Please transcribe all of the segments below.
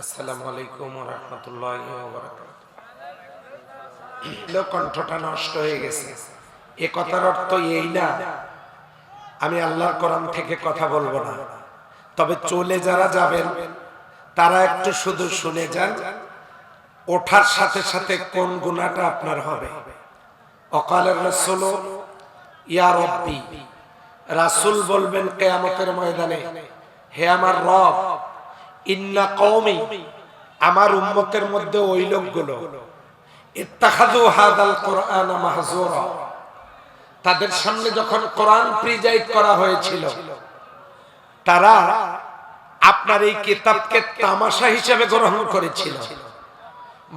আসসালামু আলাইকুম ওয়া রাহমাতুল্লাহি ওয়া বারাকাতুহু। কণ্ঠটা নষ্ট হয়ে গেছে, এ কথার অর্থ এই না আমি আল্লাহর কোরআন থেকে কথা বলবো না। তবে চলে যারা যাবেন তারা একটু শুধু শুনে যান, ওঠার সাথে সাথে কোন গুনাহটা আপনার হবে। ওয়াকালের রাসূল ইয়া রাব্বি, রাসূল বলবেন কিয়ামতের ময়দানে, হে আমার রব, ইন্না কওমি, আমার উম্মতের মধ্যে ওই লোকগুলো ইত্তাখাযু হাযাল কুরআন মাহজুরা, তাদের সামনে যখন কোরআন প্রিজাইড করা হয়েছিল তারা আপনার এই কিতাবকে তামাশা হিসেবে গ্রহণ করেছিল।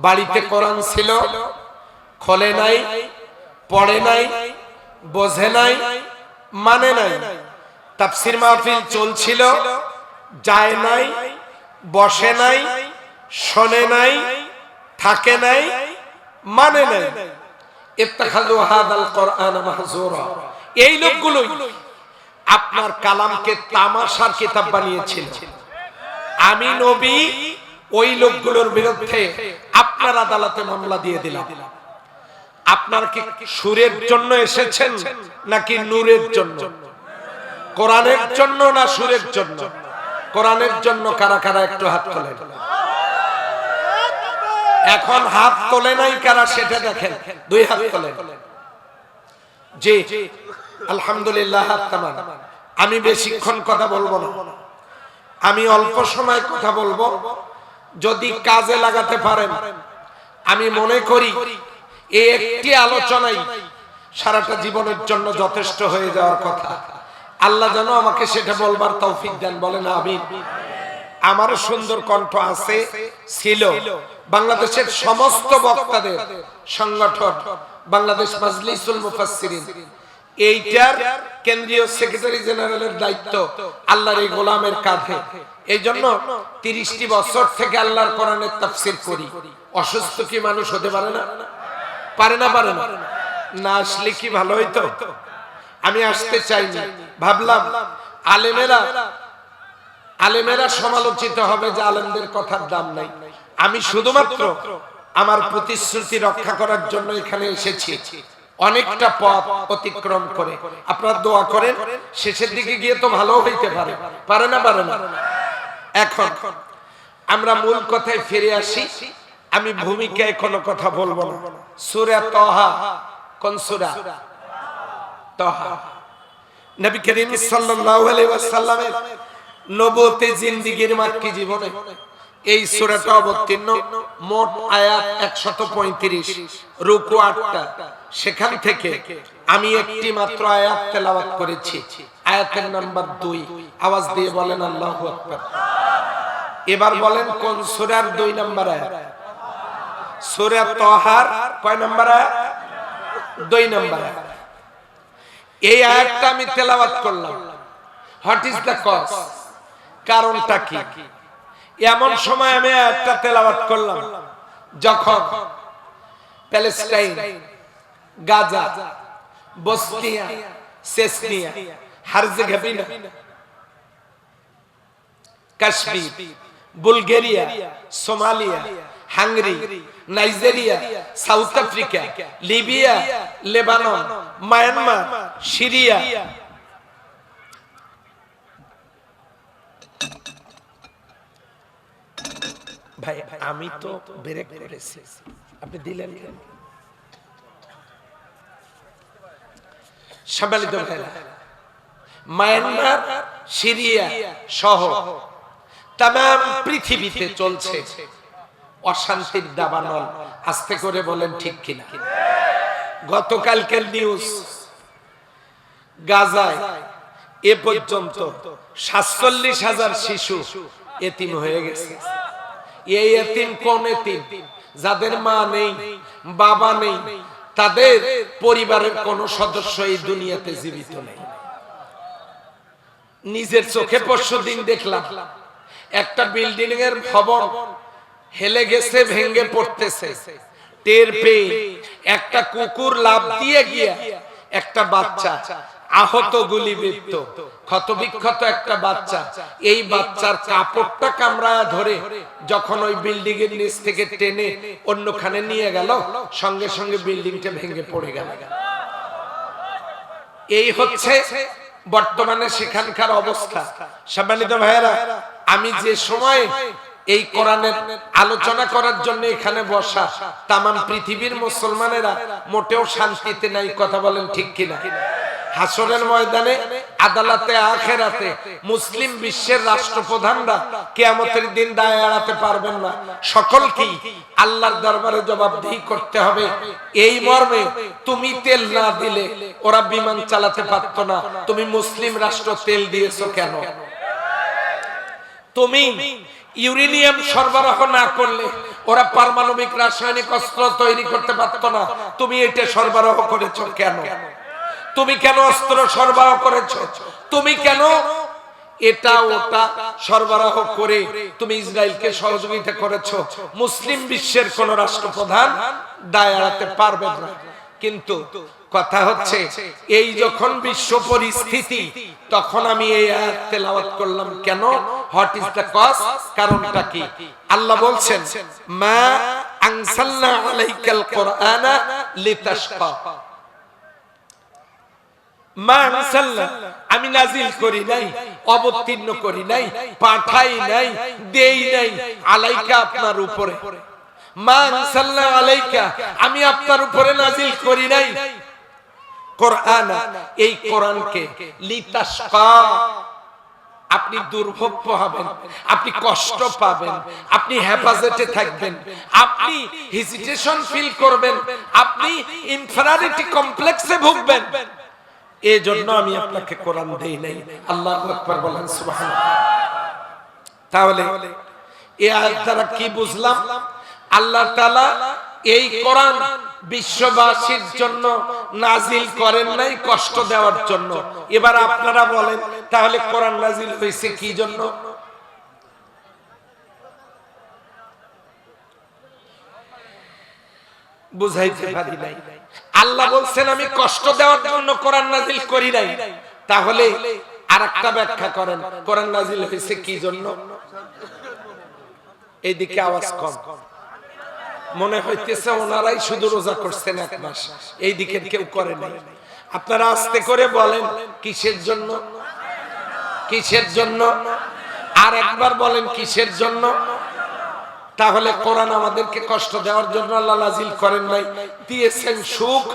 বাড়িতে কোরআন ছিল, খোলে নাই, পড়ে নাই, বোঝে নাই, মানে নাই। তাফসীর মাহফিল চলছিল, যায় নাই, বসে নাই, শোনে নাই, থাকে নাই, মানে নাই। ইত্তাখাযু হাযাল কুরআন মাহজুরা, এই লোকগুলোই আপনার কালামকে তামাশার কিতাব বানিয়েছিল। আমি নবী ওই লোকগুলোর বিরুদ্ধে আপনার আদালতে মামলা দিয়ে দিলাম। আপনার কি সুরের জন্য এসেছেন নাকি নূরের জন্য? কোরআনের জন্য না সুরের জন্য? কোরআনের জন্য কারা কারা একটু হাত তোলেন। এখন হাত তোলে নাই কারা সেটা দেখেন, দুই হাত তোলেন। জি আলহামদুলিল্লাহ, হাত তামান। আমি বেশিক্ষণ কথা বলবো না, আমি অল্প সময় কথা বলবো। যদি কাজে লাগাতে পারেন, আমি মনে করি এই একটি আলোচনাই সারাটা জীবনের জন্য যথেষ্ট হয়ে যাওয়ার কথা। আল্লাহ যেন আমাকে সেটা বলবার তৌফিক দেন, বলেন আমিন। আমারও সুন্দর কণ্ঠ আছে, ছিল। বাংলাদেশের সমস্ত বক্তাদের সংগঠন বাংলাদেশ মাজলিসুল মুফাসসিরিন, এইটার কেন্দ্রীয় সেক্রেটারি জেনারেলের দায়িত্ব আল্লাহর এই গোলামের কাঁধে। এই জন্য 30টি বছর থেকে আল্লাহর কোরআনের তাফসীর করি। অসুস্থ কি মানুষ হতে পারে না? পারে না? পারে না? না আসলে কি ভালো হইতো? আমি আসতে চাইনি, ভাবলাম আলেমেরা সমালোচিত হবে যে আলেমদের কথার দাম নাই। আমি শুধুমাত্র আমার প্রতিশ্রুতি রক্ষা করার জন্য এখানে এসেছি, অনেকটা পথ অতিক্রম করে। আপনারা দোয়া করেন, শেষের দিকে গিয়ে তো ভালো হইতে পারে। পারে না? পারে না? এখন আমরা মূল কথায় ফিরে আসি। আমি ভূমিকায় কোনো কথা বলবো না। সূরা তাহা, কোন সূরা? তাহা। নবী করিম সাল্লাল্লাহু আলাইহি ওয়াসাল্লামের নবুয়তের জিন্দেগীর মাক্কি জীবনে এই সূরাটা অবতীর্ণ। মোট আয়াত 135, রুকু 8টা। সেখান থেকে আমি একটি মাত্র আয়াত তেলাওয়াত করেছি, আয়াতের নাম্বার 2। আওয়াজ দিয়ে বলেন আল্লাহু আকবার। এবার বলেন কোন সূরার 2 নাম্বার আয়াত? সূরা তাহার কয় নাম্বার আয়াত? 2 নাম্বার আয়াত। এই আয়াতটা আমি তেলাওয়াত করলাম। What is the cause? কারণটা কি? এমন সময় আমি আয়াতটা তেলাওয়াত করলাম যখন Palestine, Gaza, Bosnia, Chechnya, Herzegovina, Kashmir, Bulgaria, Somalia, Hungary, Nigeria, South Africa, Libya, Lebanon, Myanmar, Syria, ভাই আমি তো ব্রেক করেছি, আপনি দিলেন কেন? সম্মানিত ভাইরা, মায়ানমার, সিরিয়া সহ তাম পৃথিবীতে চলছে অশান্তির দাবানল। আস্তে করে বলেন ঠিক কিনা? গতকালকের নিউজ, গাজায় এ পর্যন্ত 47,000 শিশু এতিম হয়ে গেছে। এই এতিম কোন এতিম? যাদের মা নেই, বাবা নেই, তাদের পরিবারের কোন সদস্য এই দুনিয়াতে জীবিত নেই। নিজের চোখে পরশুদিন দেখলাম একটা বিল্ডিং এর ভবন হেলে গেছে, ভেঙে পড়তেছে। টের পেয়ে একটা কুকুর লাফ দিয়ে গিয়ে একটা বাচ্চা আহত গুলিবিদ্ধ ক্ষতবিক্ষত একটা বাচ্চা, এই বাচ্চার কাপড়টা কামড়ায় ধরে যখন ওই বিল্ডিং এর নিচ থেকে টেনে অন্যখানে নিয়ে গেল, সঙ্গে সঙ্গে বিল্ডিংটা ভেঙে পড়ে গেল। এই হচ্ছে বর্তমানে সেখানকার অবস্থা। সম্মানিত ভাইয়েরা, আমি যে সময় এই কোরআনের আলোচনা করার জন্য এখানে বসা, তামাম পৃথিবীর মুসলমানেরা মোটেও শান্তিতে নাই, কথা বলেন ঠিক কিনা? হাসরের ময়দানে, আদালতে, আখিরাতে মুসলিম বিশ্বের রাষ্ট্রপ্রধানরা কিয়ামতের দিন দায় এড়াতে পারবেন না। সকলকেই আল্লাহর দরবারে জবাবদিহি করতে হবে। এই মর্মে তুমি তেল না দিলে ওরা বিমান চালাতে পারতো না, তুমি মুসলিম রাষ্ট্র তেল দিয়েছো কেন? তুমি ইউরেনিয়াম সরবরাহ না করলে ওরা পারমাণবিক রাসায়নিক অস্ত্র তৈরি করতে পারতো না, তুমি এটা সরবরাহ করেছো কেন? তুমি কেন অস্ত্র সরবরাহ করেছো? তুমি কেন এটা ওটা সরবরাহ করে তুমি ইসরায়েলকে সহযোগিতা করেছো? মুসলিম বিশ্বের কোন রাষ্ট্রপ্রধান দায় এড়াতে পারবে না। কিন্তু কথা হচ্ছে, এই যখন বিশ্ব পরিস্থিতি, তখন আমি এই আয়াত তেলাওয়াত করলাম কেন? What is the cause? কারণটা কি? আল্লাহ বলছেন, মা আনসালনা আলাইকাল কুরআনা লিতাশকা। আমি নাজিল করি নাই, অবতীর্ণ করি নাই, পাঠাই নাই, দেই নাই আলাইকা, আপনার উপরে। মা আনসালনা আলাইকা, আমি আপনার উপরে নাজিল করি নাই কোরআন, এই কোরআনকে লিতাশকা, আপনি দুর্ভোগ পোহাবেন, আপনি কষ্ট পাবেন, আপনি হেফাজতে থাকবেন, আপনি হেজিটেশন ফিল করবেন, আপনি ইনফেরিয়রিটি কমপ্লেক্সে ভুগবেন। এই জন্য আমি আপনাকে কোরআন দেই নাই। আল্লাহু আকবার বলেন সুবহানাল্লাহ। তাহলে এই আয়াত দ্বারা কি বুঝলাম? আল্লাহ তাআলা এই কোরআন বিশ্ববাসীর জন্য নাজিল করেন নাই কষ্ট দেওয়ার জন্য। এবার আপনারা বলেন, তাহলে কোরআন নাজিল হয়েছে কি জন্য? বুঝাইতে পারি নাই। আল্লাহ বলছেন আমি কষ্ট দেওয়ার জন্য কোরআন নাজিল করি নাই, তাহলে আরেকটা ব্যাখ্যা করেন, কোরআন নাজিল হয়েছে কি জন্য? এইদিকে আওয়াজ কম, মনে হইতেছে ওনারাই শুধু রোজা করছেন এক মাস, এইদিকে কেউ করে নাই। আপনারা আস্তে করে বলেন কিসের জন্য? কিসের জন্য? আর একবার বলেন কিসের জন্য? তাহলে কোরআন আমাদেরকে কষ্ট দেওয়ার জন্য আল্লাহ নাজিল করেন নাই, দিয়েছেন সুখ,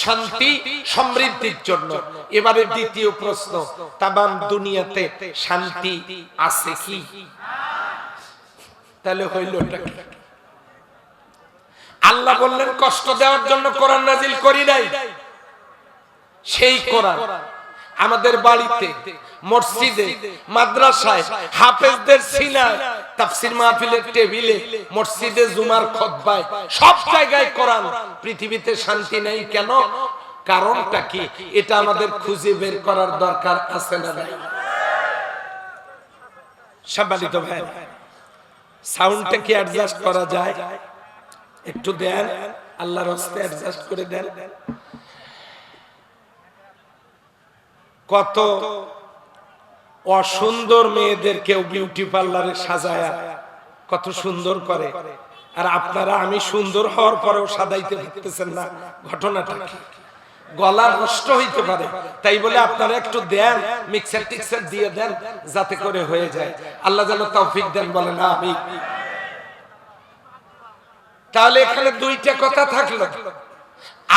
শান্তি, সমৃদ্ধির জন্য। এবারে দ্বিতীয় প্রশ্ন, তামাম দুনিয়াতে শান্তি আছে কি? তাহলে হইল এটা কি? আল্লাহ বললেন কষ্ট দেওয়ার জন্য কোরআন নাজিল করি নাই। সেই কোরআন আমাদের বাড়িতে, মসজিদে, মাদ্রাসায়, হাফেজদের সিনায়, তাফসীর মাহফিলের টেবিলে, মসজিদে, জুমার খুতবায়, সব জায়গায় কোরআন। পৃথিবীতে শান্তি নেই কেন? কারণটা কি? এটা আমাদের খুঁজে বের করার দরকার আছে না নাই? সম্মানিত ভাই, সাউন্ডটা কি অ্যাডজাস্ট করা যায়? একটু দেন, আল্লাহর রাস্তে অ্যাডজাস্ট করে দেন। কত অসুন্দর মেয়েদের কেউ বিউটি পার্লারে সাজায়া কত সুন্দর করে, আর আপনারা আমি সুন্দর হওয়ার পরেও সাজাইতে পারতেছেন না। ঘটনাটা কি? গলা নষ্ট হইতে পারে, তাই বলে আপনারা একটু দেন, মিক্সার টিক্সার দিয়ে দেন, যাতে করে হয়ে যায়। আল্লাহ যেন তৌফিক দেন, বলেন আমিন। তাহলে এখানে দুইটা কথা থাকলো।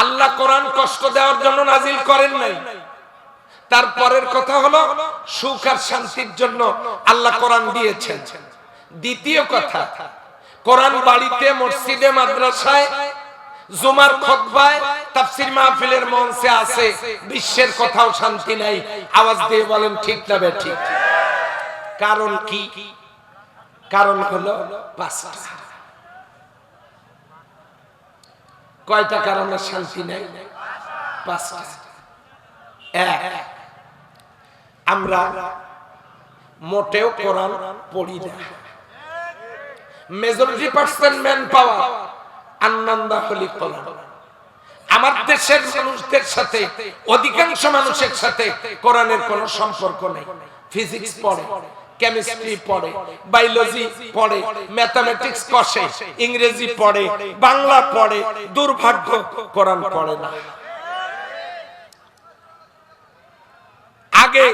আল্লাহ কোরআন কষ্ট দেওয়ার জন্য নাজিল করেন নাই। তারপরের কথা হলো সুখ আর শান্তির জন্য আল্লাহ কোরআন দিয়েছেন। দ্বিতীয় কথা, কোরআন বাড়িতে, মসজিদে, মাদ্রাসায়, জুমার খুতবায়, তাফসীর মাহফিলের মঞ্চে আছে, বিশ্বের কোথাও শান্তি নাই। আওয়াজ দিয়ে বলেন ঠিক না বেঠিক? কারণ কি? কারণ হলো পাঁচটা। কয়টা কারণে শান্তি নাই? পাঁচটা। এক, আমরা মোটেও কোরআন পড়ি না। মেজরিটি পার্সেন্ট ম্যান পাওয়ার আনন্দা হলি কোরআন। আমার দেশের মানুষদের সাথে, অধিকাংশ মানুষের সাথে কোরআনের কোনো সম্পর্ক নেই। ফিজিক্স পড়ে, কেমিস্ট্রি পড়ে, বায়োলজি পড়ে, ম্যাথমেটিক্স কষে, ইংরেজি পড়ে, বাংলা পড়ে, দুর্ভাগ্য কোরআন পড়ে না। আগে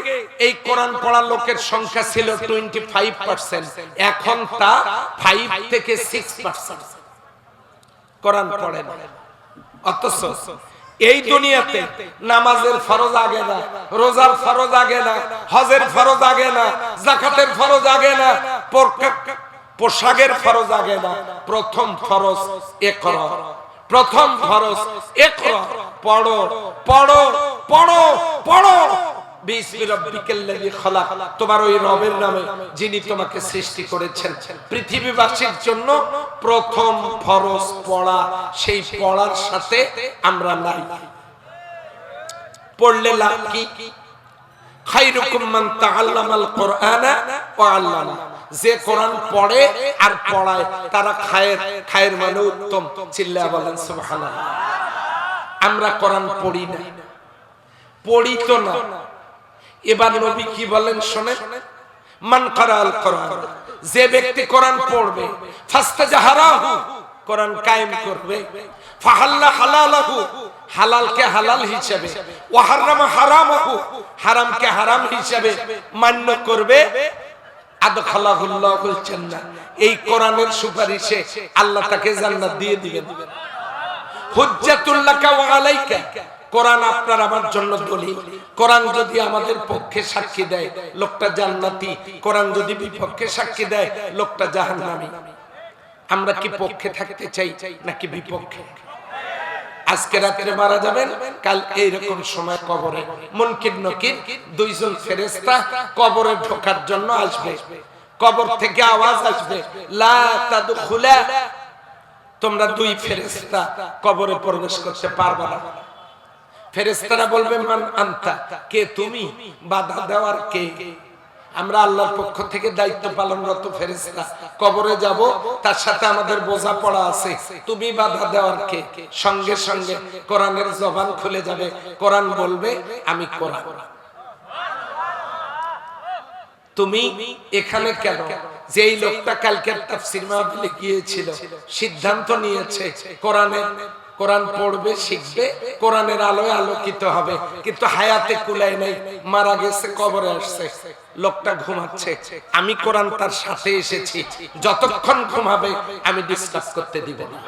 এই কোরআন পড়া লোকের সংখ্যা ছিল 25%, এখন তা 5 থেকে 6% কোরআন পড়ে না। অথচ এই দুনিয়াতে নামাজের ফরজ আগে না, রোজার ফরজ আগে না, হজের ফরজ আগে না, যাকাতের ফরজ আগে না, পোশাকের ফরজ আগে না। প্রথম ফরজ ইকরা, প্রথম ফরজ ইকরা, পড়ো পড়ো পড়ো পড়ো। বিসমি রাব্বিকাল্লাযী খালাক, তোমার ওই রবের নামে যিনি তোমাকে সৃষ্টি করেছেন। পৃথিবীবাসীর জন্য প্রথম ফরজ পড়া, সেই পড়ার সাথে আমরা নাই। পড়লে লাভ কি? খায়রুকুম মান তাআল্লামাল কুরআনা ওয়া আল্লামা, যে কোরআন পড়ে আর পড়ায় তারা খায়ের, খায়ের মানে উত্তম। চিল্লায়া বলেন সুবহানাল্লাহ। আমরা কোরআন পড়ি না, পড়ি তো না। এবার নবী কি বলেন শোনেন, মান কারাল কোরআন, যে ব্যক্তি কোরআন পড়বে, ফাস্তাজাহারাহু, কোরআন কায়েম করবে, ফাহাল্লা হালালাহু, হালালকে হালাল হিসেবে, ওয়া হারামা হারামাহু, হারামকে হারাম হিসেবে মান্য করবে, আদখালাহুল্লাহুল জান্নাহ, এই কোরআনের সুপারিশে আল্লাহ তাকে জান্নাত দিয়ে দিবেন। হুজ্জাতুল লাকা ওয়া আলাইকা, কোরআন আপনার আমার জন্য দলিল। কোরআন যদি আমাদের পক্ষে সাক্ষী দেয় লোকটা জান্নাতি, কোরআন যদি বিপক্ষে সাক্ষী দেয় লোকটা জাহান্নামী। আমরা কি পক্ষে থাকতে চাই নাকি বিপক্ষে? আজকে রাতে মারা যাবেন, কাল এইরকম সময় কবরে মুনকির নকির দুইজন ফেরেশতা কবরে ঢোকার জন্য আসবে। কবর থেকে আওয়াজ আসবে, লা তাদখুলা, তোমরা দুই ফেরেশতা কবরে প্রবেশ করতে পারবে না। ফেরেশতারা বলবে, মান আনতা, কে তুমি? বাধা দেওয়ার কে? আমরা আল্লাহর পক্ষ থেকে দায়িত্ব পালনরত ফেরেশতা, কবরে যাব, তার সাথে আমাদের বোঝা পড়া আছে, তুমি বাধা দেওয়ার কে? সঙ্গে সঙ্গে কোরআনের জবান খুলে যাবে, কোরআন বলবে, আমি কোরআন। তুমি এখানে কেন? যেই লোকটা কালকের তাফসীর মাহফিলে গিয়েছিল, সিদ্ধান্ত নিয়েছে কোরআন পড়বে, শিখবে, কোরআনের আলোয় আলোকিত হবে, কিন্তু হায়াতে কুলায় নাই, মারা গেছে, কবরে আসছে, লোকটা ঘুমাচ্ছে। আমি কোরআন তার সাথে এসেছি, যতক্ষণ ঘুমাবে আমি ডিস্টার্ব করতে দিব না।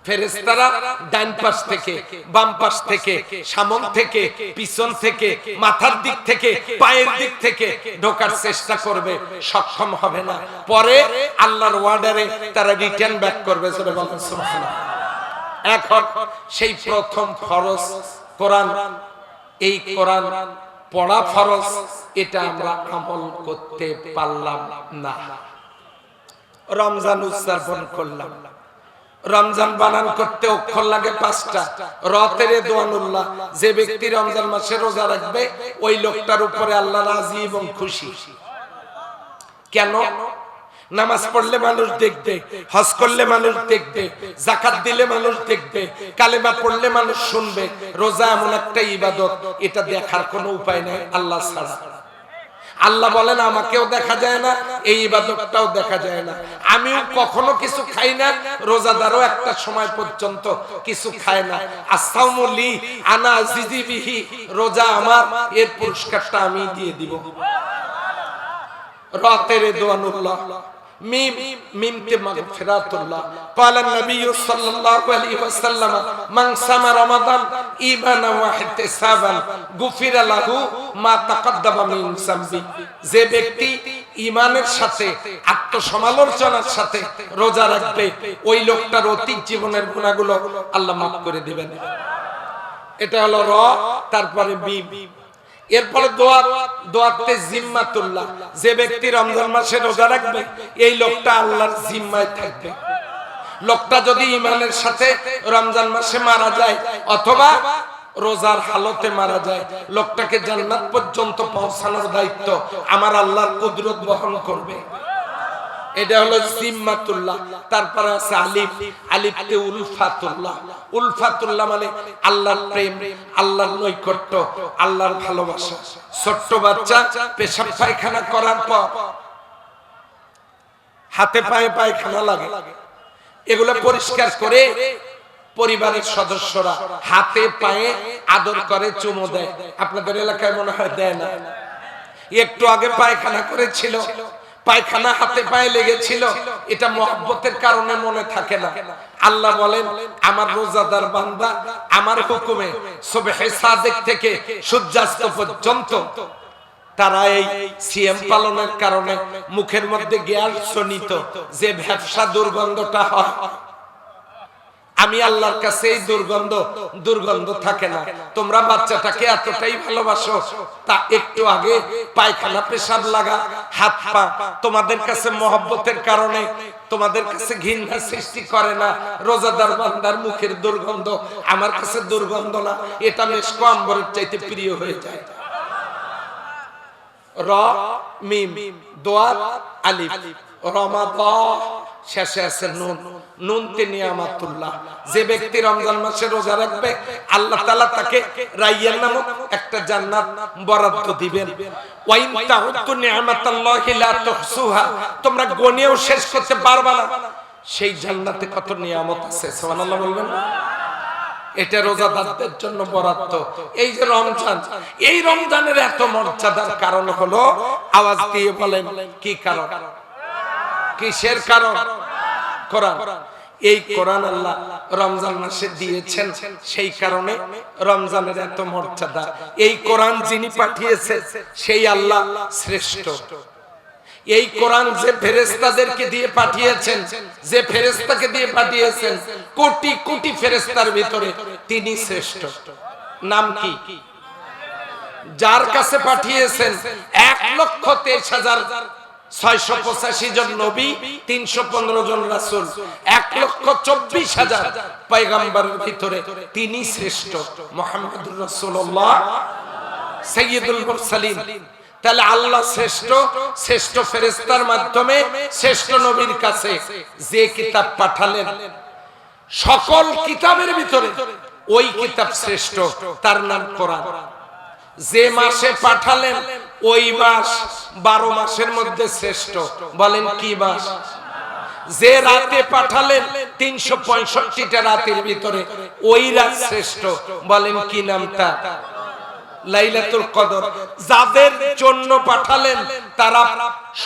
ফেরেশতারা ডান পাশ থেকে, বাম পাশ থেকে, সামন থেকে, পিছন থেকে, মাথার দিক থেকে, পায়ের দিক থেকে ঢোকার চেষ্টা করবে, সক্ষম হবে না। পরে আল্লাহর ওয়ার্ডারে তারা রিটার্ন ব্যাক করবে। সুবহানাল্লাহ। এখন সেই প্রথম ফরজ কোরআন, এই কোরআন পড়া ফরজ, এটা আমরা আমল করতে পারলাম না। রমজান উদযাপন করলাম, রমজান বানান করতে অক্ষর লাগে 5টা। রতেরে দোয়ানুল্লাহ, যে ব্যক্তি রমজান মাসে রোজা রাখবে ওই লোকটার উপরে আল্লাহ রাজি এবং খুশি। কেন? নামাজ পড়লে মানুষ দেখবে, হজ করলে মানুষ দেখবে, যাকাত দিলে মানুষ দেখবে, কালেমা পড়লে মানুষ শুনবে। রোজা এমন একটা ইবাদত, এটা দেখার কোনো উপায় নাই আল্লাহ ছাড়া। আল্লাহ বলেন, আমাকেও দেখা যায় না, এই ইবাদতটাও দেখা যায় না। আমিও কখনো কিছু খাই না, রোজাদারও একটা সময় পর্যন্ত কিছু খায় না। আসাউমু লি আনা আজিজি বিহি, রোজা আমার, এর পুরস্কারটা আমি দিয়ে দিব। রাতের দোয়ানুল্লাহ, মিম মিমতে মাগফিরাতুল্লাহ। قال النبي صلى الله عليه وسلم من صام رمضان ايمانا واحتسابا غفر له ما تقدم من ذنبه, যে ব্যক্তি ঈমানের সাথে আত্মসমালোচনার সাথে রোজা রাখবে ওই লোকটার অতীত জীবনের গুনাহগুলো আল্লাহ মাফ করে দিবেন। এটা হলো র, তারপরে মিম। এরপরে দোয়াতে জিম্মাতুল্লাহ, যে ব্যক্তি রমজান মাসে রোজা রাখবে এই লোকটা আল্লাহর জিম্মায় থাকবে। লোকটা যদি ঈমানের সাথে রমজান মাসে মারা যায় অথবা রোজার হালতে মারা যায়, লোকটাকে জান্নাত পর্যন্ত পৌঁছানোর দায়িত্ব আমার আল্লাহর কুদরত বহন করবে। এটা হলো জিম্মাতুল্লাহ। তারপরে আছে আলিফ, আলিফতে উলফাতুল্লাহ। উলফাতুল্লাহ মানে আল্লাহর প্রেম, আল্লাহর নৈকট্য, আল্লাহর ভালোবাসা। ছোট্ট বাচ্চা পেশাব পায়খানা করার পর হাতে পায়ে পায়খানা লাগে, এগুলো পরিষ্কার করে পরিবারের সদস্যরা হাতে পায়ে আদর করে, চুমো দেয়। আপনাদের এলাকায় মনে হয় দেয় না? একটু আগে পায়খানা করেছিল, পায়খানা হাতে পায়ে লেগেছিল, এটা মহব্বতের কারণে মনে থাকে না। আল্লাহ বলেন আমার রোজাদার বান্দা আমার হুকুমে সুবহে সাদেক থেকে সূর্যাস্ত পর্যন্ত তারা এই সিএম পালনের কারণে মুখের মধ্যে গ্যাস জনিত যে ভ্যাপসা দুর্গন্ধটা হয়, আমি আল্লাহর কাছে এই দুর্গন্ধ থাকে না। তোমরা বাচ্চাটাকে এতটাই ভালোবাসো, তা একটু আগে পায়খানা পেশাব লাগা হাত পা তোমাদের কাছে মহব্বতের কারণে তোমাদের কাছে ঘৃণা সৃষ্টি করে না। রোজাদার বান্দার মুখের দুর্গন্ধ আমার কাছে দুর্গন্ধ না, এটা মেশক আম্বরের চাইতে প্রিয় হয়ে যায়। র মিম দোয়াত আলিফ, রমাদান শেষে আছে নুন, নুনতে নিয়ামাতুল্লাহ। যে ব্যক্তি রমজান মাসে রোজা রাখবে আল্লাহ তাআলা তাকে রাইয়ান নামক একটা জান্নাত বরাদ্দ দিবেন। ওয়াইন তাউতু নিয়ামাতাল্লাহি লা তুহসুহা, তোমরা গণেও শেষ করতে পারবে না সেই জান্নাতে কত নিয়ামত আছে। সুবহানাল্লাহ বলবেন। এটা রোজাদারদের জন্য বরাদ্দ। এই যে রমজান, এই রমজানের এত মর্যাদার কারণ হলো, আওয়াজ দিয়ে বলেন কি কারণ? কিসের কারণ? কোরআন। এই কোরআন আল্লাহ রমজান মাসে দিয়েছেন, সেই কারণে রমজানের এত মর্যাদা। এই কোরআন যিনি পাঠিয়েছেন সেই আল্লাহ শ্রেষ্ঠ। এই কোরআন যে ফেরেশতাদেরকে দিয়ে পাঠিয়েছেন, যে ফেরেশতাকে দিয়ে পাঠিয়েছেন কোটি কোটি ফেরেশতার ভিতরে তিনি শ্রেষ্ঠ। নাম কি? যার কাছে পাঠিয়েছেন 1,23,685 জন নবী, 315 জন রাসূল, 1,24,000 পয়গম্বরের ভিতরে তিনি শ্রেষ্ঠ। মুহাম্মদুর রাসূলুল্লাহ সাইয়্যিদুল মুরসালিন। তাহলে আল্লাহ শ্রেষ্ঠ, শ্রেষ্ঠ ফেরেশতার মাধ্যমে শ্রেষ্ঠ নবীর কাছে যে কিতাব পাঠালেন, সকল কিতাবের ভিতরে ওই কিতাব শ্রেষ্ঠ, তার নাম কোরআন। যে মাসে পাঠালেন ওই মাস 12 মাসের মধ্যে শ্রেষ্ঠ। বলেন কি মাস? যে রাতে পাঠালেন 365টা রাতের ভিতরে ওই রাত শ্রেষ্ঠ। বলেন কি নামটা? লাইলাতুল কদর। যাদের জন্য পাঠালেন তারা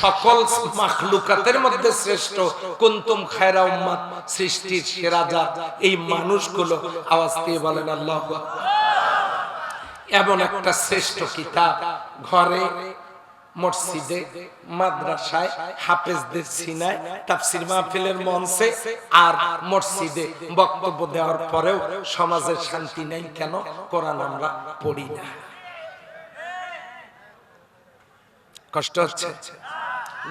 সকল মাখলুকাতের মধ্যে শ্রেষ্ঠ। কুনতুম খায়রা উম্মাত, সৃষ্টির সেরা জাত এই মানুষগুলো। আওয়াজ দিয়ে বলেন আল্লাহু আকবার। এমন একটা শ্রেষ্ঠ কিতাব ঘরে, মসজিদে, মাদ্রাসায়, হাফেজদের সিনায়, তাফসীর মাহফিলের মঞ্চে আর মসজিদে বক্তব্য দেওয়ার পরেও সমাজের শান্তি নেই কেন? কোরআন আমরা পড়ি না। কষ্ট হচ্ছে,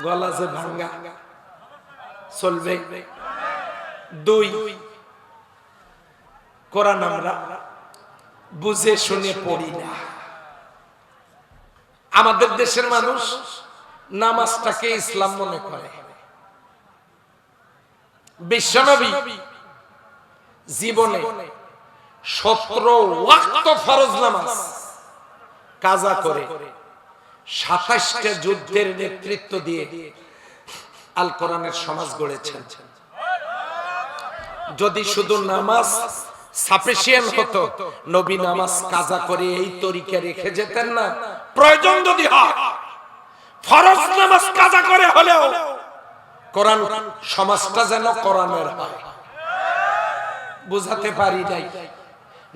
গলা যে ভাঙা চলবে। 2, কোরআন আমরা বুঝে শুনে পড়ি না। আমাদের দেশের মানুষ নামাজটাকে ইসলাম মনে করে। বিশ্বনবী জীবনে 17 ওয়াক্ত ফরজ নামাজ কাজা করে 27টা যুদ্ধের নেতৃত্ব দিয়ে আল কোরআনের সমাজ গড়েছেন। যদি শুধু নামাজ সাফিসিয়েন্ট হতো, নবী নামাজ কাজা করে এই তরিকা রেখে যেতেন না। প্রয়োজন যদি হয় ফরজ নামাজ কাজা করে হলেও কোরআন সমাজটা যেন কোরআনের হয়। বুঝাতে পারি নাই?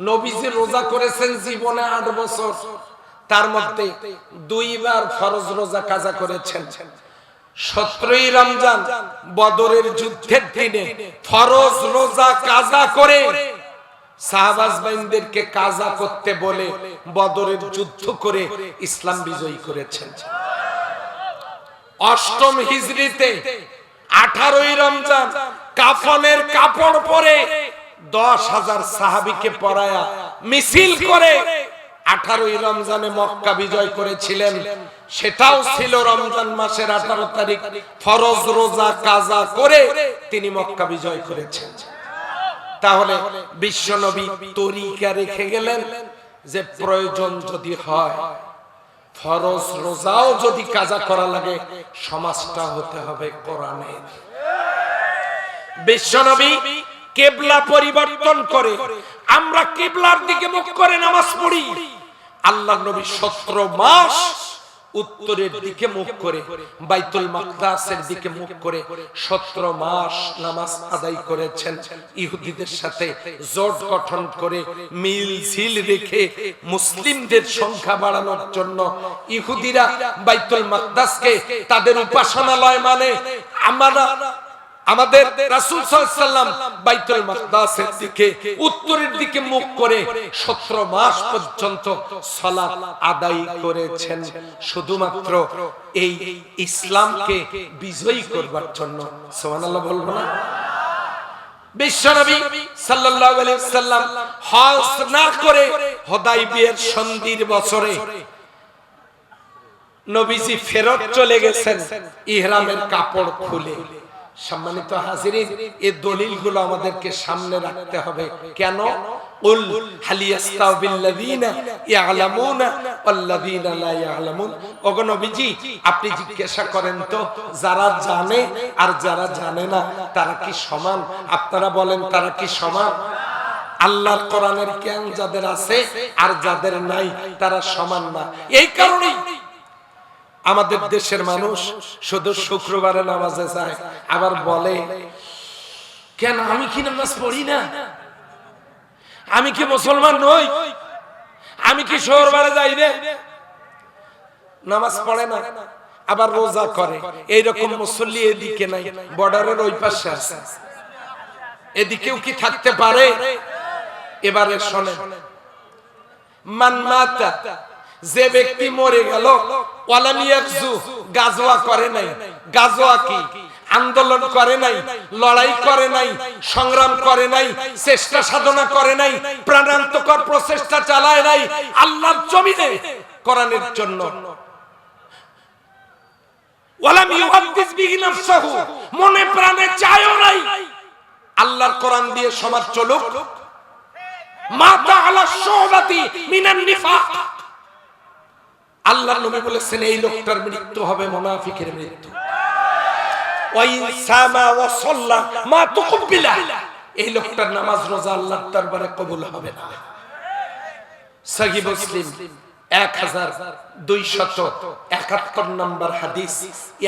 নবী যে রোজা করেছেন জীবনে 8 বছর, তার মধ্যে 2 বার ফরজ রোজা কাজা করেছেন। 17ই রমজান বদরের যুদ্ধের দিনে ফরজ রোজা কাজা করে সাহাবাজদেরকে কাজা করতে বলে বদরের যুদ্ধ করে ইসলাম বিজয়ী করেছেন। 8ম হিজরিতে 18ই রমজান কাফনের কাপড় পরে 10,000 সাহাবীকে পরায়া মিছিল করে 18ই রমজানে মক্কা বিজয় করেছিলেন, সেটাও ছিল রমজান মাসের 18 তারিখ। ফরজ রোজা কাজা করে তিনি মক্কা বিজয় করেছেন। তাহলে বিশ্বনবী তরিকা রেখে গেলেন যে প্রয়োজন যদি হয় ফরজ রোজাও যদি কাজা করা লাগে সমাজটা হতে হবে কোরআনের। বিশ্বনবী কিবলা পরিবর্তন করে আমরা কিবলার দিকে মুখ করে নামাজ পড়ি। আল্লাহর নবী 17 মাস উত্তরের দিকে মুখ করে বাইতুল মাকদাসের দিকে মুখ করে 17 মাস নামাজ আদায় করেছেন। ইহুদিদের সাথে জোট গঠন করে মিল রেখে মুসলিমদের সংখ্যা বাড়ানোর জন্য ইহুদিরা বাইতুল মাকদাসকে তাদের উপাসনালয় মানে আমাদের রাসূল সাল্লাল্লাহু আলাইহি ওয়াসাল্লাম বাইতুল মাকদাসের দিকে উত্তরের দিকে মুখ করে 17 মাস পর্যন্ত সালাত আদায় করেছেন, শুধুমাত্র এই ইসলামকে বিজয়ী করবার জন্য। সুবহানাল্লাহ বলবো না? বিশ্বনবী সাল্লাল্লাহু আলাইহি ওয়াসাল্লাম হজ না করে হুদায়বিয়ার সন্ধির বছরে নবীজি ফেরত চলে গেছেন ইহরামের কাপড় খুলে। সম্মানিত হাজিরিন, এই দলিলগুলো আমাদেরকে সামনে রাখতে হবে। কেন? উল হালিয়াস্তাবিল্লাযিনা ইয়ালামুনা ওয়াল্লাযিনা লা ইয়ালামুন। ওগো নবীজি, আপনি জিজ্ঞাসা করেন তো যারা জানে আর যারা জানে না তারা কি সমান? আপনারা বলেন তারা কি সমান? আল্লাহর কোরআনের জ্ঞান যাদের আছে আর যাদের নাই তারা সমান না। এই কারণেই আমাদের দেশের মানুষ শুধু শুক্রবারে নামাজে যায়, আবার বলে কেন আমি কি নামাজ পড়ি না? আমি কি মুসলমান নই? আমি কি শুক্রবারে যাই না? নামাজ পড়ে না, আবার রোজা করে। এইরকম মুসল্লি এদিকে নাই, বর্ডারের ওই পাশে আছে। এদিকেও কি থাকতে পারে? এবারে শোনেন, মান মাতা, যে ব্যক্তি মরে গেল ওয়ালাম ইয়াকজু, গাজওয়া করে নাই। গাজওয়া কি? আন্দোলন করে নাই, লড়াই করে নাই, সংগ্রাম করে নাই, চেষ্টা সাধনা করে নাই, প্রাণান্তকর প্রচেষ্টা চালায় নাই আল্লাহর জমিনে কোরআনের জন্য। ওয়ালাম ইউহাদ্দিস বিহি নাফসাহু, মনে প্রাণে চায়ও নাই আল্লাহর কোরআন দিয়ে সমাজ চলুক। মাতা আলা শুবাতি মিনান নিফাক, আল্লাহর নবী বলেছেন এই লোকটার মৃত্যু হবে মুনাফিকের মৃত্যু। ওয়াইসামা ওয়া সাল্লা মা তুকবিলা, এই লোকটার নামাজ রোজা আল্লাহর দরবারে কবুল হবে না। সহিহ মুসলিম 1271 নম্বর হাদিস।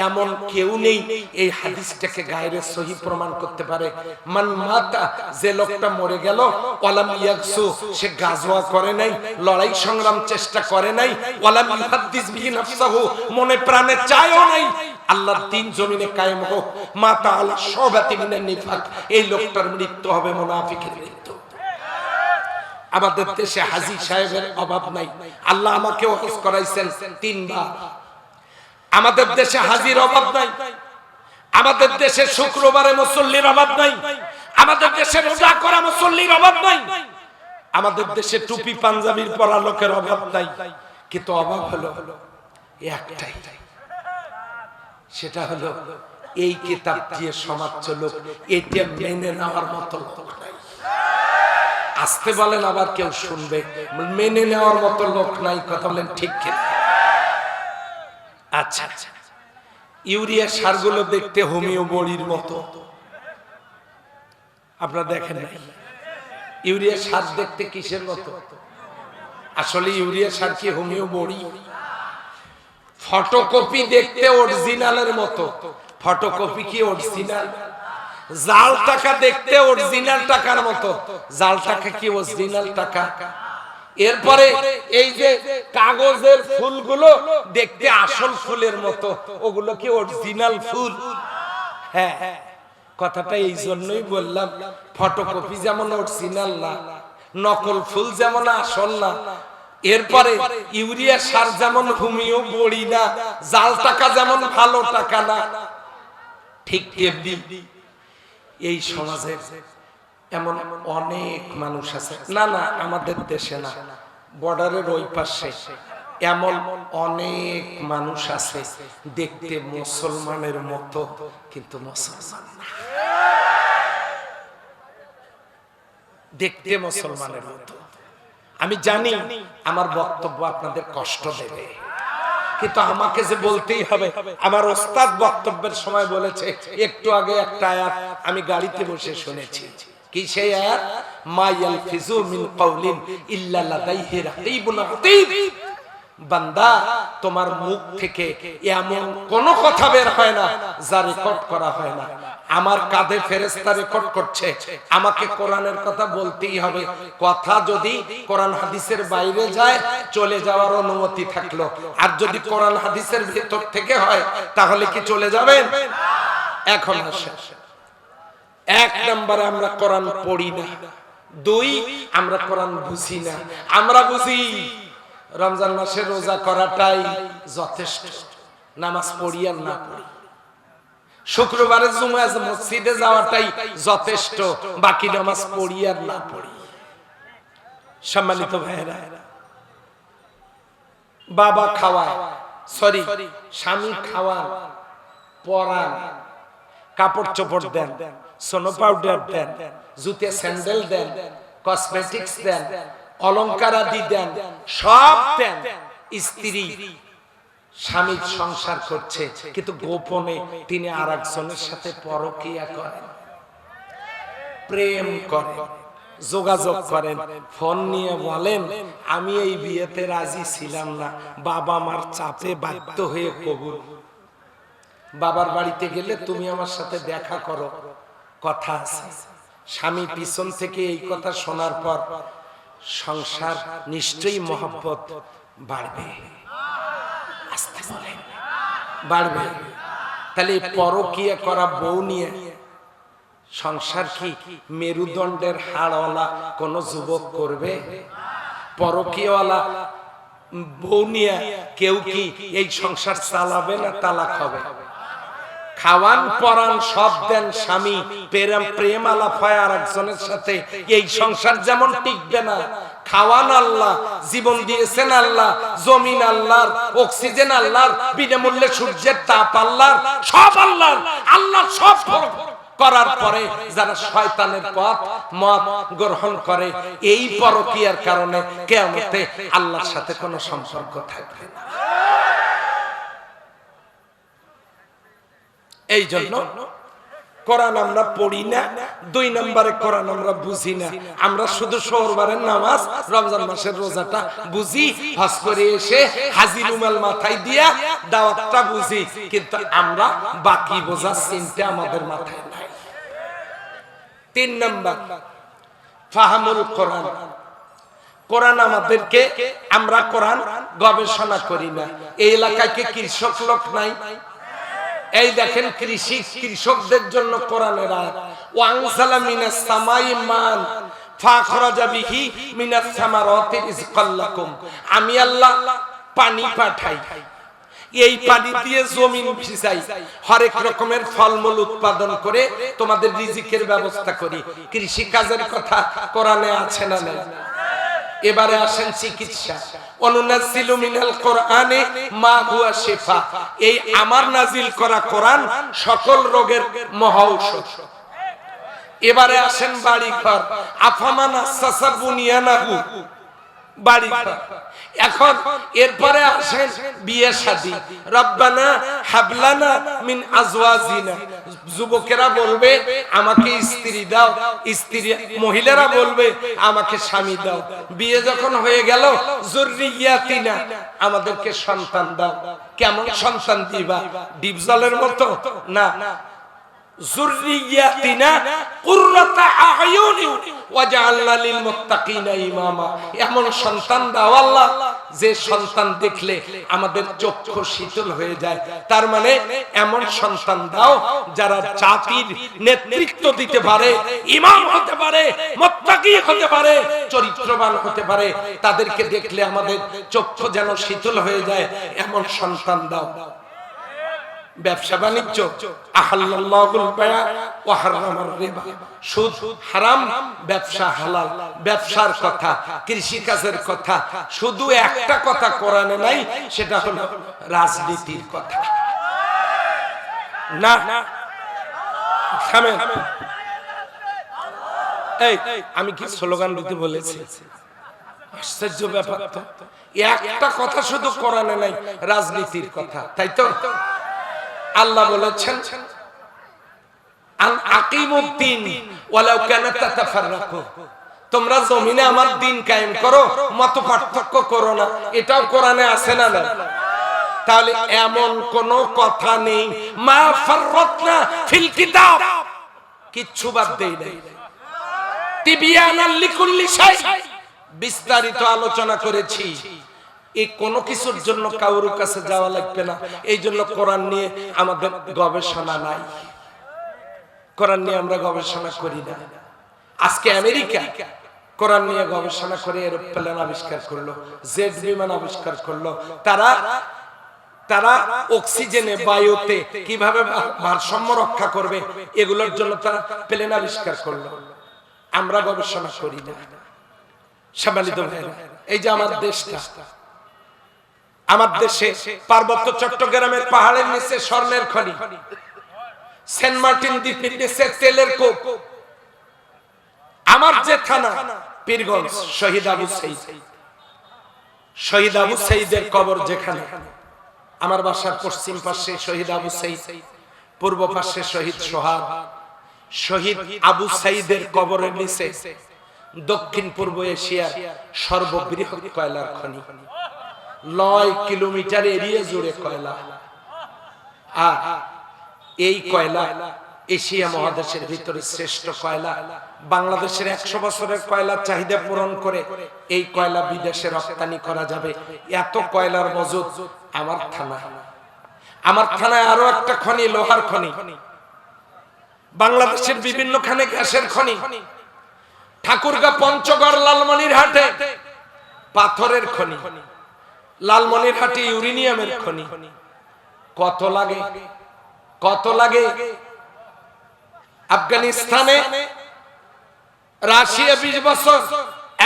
এমন কেউ নেই এই হাদিসটাকে গায়রে সহিহ প্রমাণ করতে পারে। মান মাতা, যে লোকটা মরে গেল ওয়ালাম ইয়াকসু, সে গাজওয়া করে নাই, লড়াই সংগ্রাম চেষ্টা করে নাই, ওয়ালাম ইউহাদ্দিস বিহি নাফসাহু, মনে প্রাণে চায়ও নাই আল্লাহর দ্বীন জমিনে কায়েম হোক, মাতা আলা শুবাতি মিনান নিফাক, এই লোকটার মৃত্যু হবে মুনাফিকের মৃত্যু। আমাদের দেশে হাজী সাহেবের অভাব নাই। আল্লাহ আমাকেও হজ করাইছেন 3 বার। আমাদের দেশে হাজীর অভাব নাই। আমাদের দেশে শুক্রবারে মুসল্লির অভাব নাই। আমাদের দেশে রোজা করা মুসল্লির অভাব নাই। আমাদের দেশে টুপি পাঞ্জাবির পরা লোকের অভাব নাই। কিন্তু অভাব হলো একটাই, সেটা হলো এই কিতাব দিয়ে সমাজ চলুক, এটা মেনে নেওয়ার মতো লোক নাই। আসতে বলেন, আবার কেউ শুনবে, মেনে নেওয়ার মতো লোক নাই। কথা বলেন ঠিক কিনা? আচ্ছা, ইউরিয়া সারগুলো দেখতে হোমিও বড়ির মতো, আপনারা দেখেন না? ইউরিয়া সার দেখতে কিসের মতো? আসলে ইউরিয়া সার কি হোমিও বড়ি? ফটোকপি দেখতে অরিজিনালের মতো। ফটোকপি কি অরিজিনাল? জাল টাকা দেখতে অরিজিনাল টাকার মতো। জাল টাকা কি অরিজিনাল টাকা? এরপরে এই যে কাগজের ফুলগুলো দেখতে আসল ফুলের মতো, ওগুলো কি অরিজিনাল ফুল? হ্যাঁ, কথাটা এই জন্যই বললাম, ফটোকপি যেমন অরিজিনাল না, নকল ফুল যেমন আসল না, এরপরে ইউরিয়া সার যেমন হোমিও বড়ি না, জাল টাকা যেমন ভালো টাকা না, ঠিক তেমনি এই সমাজে এমন অনেক মানুষ আছে। না, আমাদের দেশে না, বর্ডারের ওই পাশে এমন অনেক মানুষ আছে দেখতে মুসলমানের মতো, কিন্তু মুসলমান না। দেখতে মুসলমানের মতো। আমি জানি আমার বক্তব্য আপনাদের কষ্ট দেবে, কিন্তু আমাকে যে বলতেই হবে। আমার ওস্তাদ বক্তব্যের সময় বলেছে, একটু আগে একটা আয়াত আমি গাড়িতে বসে শুনেছি। কি সেই আয়াত? মা ইয়ালফিজু মিন কাউলিন ইল্লা লাদাইহি রাকিবুন আতীদ। বান্দা, তোমার মুখ থেকে এমন কোন কথা বের হয় না যা রেকর্ড করা হয় না। আমার কাঁধে ফেরেশতা রেকর্ড করছে, আমাকে কোরআনের কথা বলতেই হবে। কথা যদি কোরআন হাদিসের বাইরে যায়, চলে যাওয়ার অনুমতি থাকলো, আর যদি কোরআন হাদিসের ভেতর থেকে হয় তাহলে কি চলে যাবেন? এখন আসে, এক নম্বরে আমরা কোরআন পড়ি না, দুই আমরা কোরআন বুঝি না। আমরা বুঝি রমজান মাসে রোজা করাটাই যথেষ্ট, নামাজ পড়ি আর না পড়ি, শুক্রবারে জুমায় মসজিদে যাওয়াটাই যথেষ্ট, বাকি নামাজ পড়ি আর না পড়ি। সম্মানিত ভাইরা, বাবা খাওয়ায়, সরি স্বামী খাওয়ান, পরান, কাপড় চোপড় দেন, সোনো পাউডার দেন, জুতে স্যান্ডেল দেন, কসমেটিক্স দেন, অলংকার আদি দেন, সব দেন। স্ত্রী স্বামীর সংসার করছে, কিন্তু গোপনে তিনি আরেকজনের সাথে পরকীয়া করেন, প্রেম করেন, যোগাযোগ করেন, ফোন নিয়ে বলেন আমি এই বিয়েতে রাজি ছিলাম না, বাবা মার চাপে বাধ্য হয়ে কবুল। বাবার বাড়িতে গেলে তুমি আমার সাথে দেখা করো, কথা আছে। স্বামী পিছন থেকে এই কথা শোনার পর সংসার নিশ্চয়ই মহব্বত বাড়বে, আস্তে বলেন বাড়বে। তাহলে পরকীয়া করা বউ নিয়ে সংসার কি মেরুদণ্ডের হাড়ওয়ালা কোন যুবক করবে? পরকীয়াওয়ালা বউ নিয়ে কেউ কি এই সংসার চালাবে না তালাক হবে? খাওয়ান পরান সব দেন স্বামী, প্রেম আলাপ হয় আর একজনের সাথে, এই সংসার যেমন টিকবে না। খাওয়ান আল্লাহ, জীবন দিয়েছেন আল্লাহ, জমিন আল্লাহর, অক্সিজেন আল্লাহর, বিনামূল্যে সূর্যের তাপ আল্লাহর, সব আল্লাহর। আল্লাহ সব করার পরে যারা শয়তানের পথ মত গ্রহণ করে, এই পরকীয়ার কারণে কিয়ামতে আল্লাহর সাথে কোনো সম্পর্ক থাকবে না। এই জন্য কোরআন আমরা পড়ি না, দুই নম্বরে কোরআন আমরা বুঝি না। আমরা শুধু শুক্রবারের নামাজ, রমজান মাসের রোজাটা বুঝি, হজ করে এসে হাজি রুমাল মাথায় দিয়া দাওয়াতটা বুঝি, কিন্তু আমরা বাকি বোঝার চিন্তা আমাদের মাথায় নাই। তিন নম্বর ফাহামুল কোরআন। কোরআন আমাদেরকে, আমরা কোরআন গবেষণা করি না। এই এলাকায় কি কৃষক লোক নাই? এই দেখেন কৃষকদের জন্য কোরআনের আয়াত, ওয়ানসালা মিনাস সামাই মান ফাখরাজা বিহি মিনাস সামারাতি রিজকাল লাকুম। আমি আল্লাহ পানি পাঠাই, এই পানি দিয়ে জমিন ভিজাই, হরেক রকমের ফলমূল উৎপাদন করে তোমাদের রিজিকের ব্যবস্থা করি। কৃষি কাজের কথা কোরআনে আছে না নেই? এবারে আসেন চিকিৎসা। অনুনাজ্জিলু মিনাল কোরআনে মা হুয়া শিফা। এই আমার নাজিল করা কোরআন সকল রোগের মহা ঔষধ। এবারে আসেন বাড়ি ঘর। আফামান আসাসা বুনিয়ানাহু, বাড়ি ঘর। এখন এরপরে আসেন বিয়ে শাদী। রব্বানা হাবলানা মিন আজওয়াজিনা, যুবকেরা বলবে আমাকে স্ত্রী দাও, স্ত্রী মহিলারা বলবে আমাকে স্বামী দাও। বিয়ে যখন হয়ে গেল, যুররিয়াতিনা, আমাদেরকে সন্তান দাও। কেমন সন্তান দিবা? ডিপ জলের মতো না, যুররিয়াতিনা কুররাতা আয়ুনি ওয়াজআলনা লিল মুত্তাকিনা ইমামা। এমন সন্তান দাও আল্লাহ, যে সন্তান দেখলে আমাদের চক্ষু শীতল হয়ে যায়। তার মানে এমন সন্তান দাও যারা জাতির নেতৃত্ব দিতে পারে, ইমাম হতে পারে, মুত্তাকি হতে পারে, চরিত্রবান হতে পারে। তাদেরকে দেখলে আমাদের চক্ষু যেন শীতল হয়ে যায়, এমন সন্তান দাও। ব্যবসা বাণিজ্য, আহাল্লাল্লাহুল বায়া ওয়া হারামার রিবা, সুদ হারাম, ব্যবসা হালাল। ব্যবসার কথা, কৃষি কাজের কথা, শুধু একটা কথা কোরআনে নাই, সেটা হলো রাজনীতির কথা। না থামেন, এই আমি কি স্লোগান দিতে বলেছি? আশ্চর্য ব্যাপার তো, একটা কথা শুধু কোরআনে নাই, রাজনীতির কথা, তাই তো? আল্লাহ বলেছেন আন আকিমুদ্দিন ওয়ালাউ কানাত তাতাফাররাকু, তোমরা জমিনে আমার দ্বীন কায়েম করো, মত পার্থক্য করো না। এটাও কোরআনে আছে না? না। তাহলে এমন কোন কথা নেই মা ফাররাতনা ফিল কিতাব, কিচ্ছু বাদ দেই নাই। তিবিয়ানাল লিকুল্লি শাই, বিস্তারিত আলোচনা করেছি। এই কোনো কিছুর জন্য কারোর কাছে যাওয়া লাগবে না। এই জন্য কোরআন নিয়ে আমাদের গবেষণা নাই, কোরআন নিয়ে আমরা গবেষণা করি না। আজকে আমেরিকা কোরআন নিয়ে গবেষণা করে এরোপ্লেন আবিষ্কার করলো, জেট বিমান আবিষ্কার করলো। তারা অক্সিজেনে, বায়ুতে কিভাবে ভারসাম্য রক্ষা করবে, এগুলোর জন্য তারা প্লেন আবিষ্কার করলো। আমরা গবেষণা করি না। সম্মানিত ভাইরা, এই যে আমার দেশটা, আমার দেশে পার্বত্য চট্টগ্রামের পাহাড়ের নিচে স্বর্ণের খনি, সেন্ট মার্টিন দ্বীপের নিচে তেলের কূপ। আমার যে থানা পীরগঞ্জ, শহীদ আবু সাঈদ, শহীদ আবু সাঈদের কবর যেখানে, আমার বাসার পশ্চিম পাশে শহীদ আবু সাঈদ, পূর্ব পাশে শহীদ সোহাগ। শহীদ আবু সাঈদের কবরের নিচে দক্ষিণ পূর্ব এশিয়ার সর্ববৃহৎ কয়লার খনি, ৯ কিলোমিটার এরিয়া জুড়ে কয়লা। আর এই কয়লা এশিয়া মহাদেশের ভিতরে শ্রেষ্ঠ কয়লা। বাংলাদেশের ১০০ বছরের কয়লার চাহিদা পূরণ করে এই কয়লা বিদেশে রপ্তানি করা যাবে, এত কয়লার মজুদ আমার থানা। আমার থানায় আরো একটা খনি, লোহার খনি। বাংলাদেশের বিভিন্ন খানে গ্যাসের খনি। ঠাকুরগাঁ, পঞ্চগড়, লালমনিরহাটে পাথরের খনি, লালমনিরহাটে ইউরেনিয়ামের খনি। কত লাগে, কত লাগে? আফগানিস্তানে রাশিয়া 20 বছর,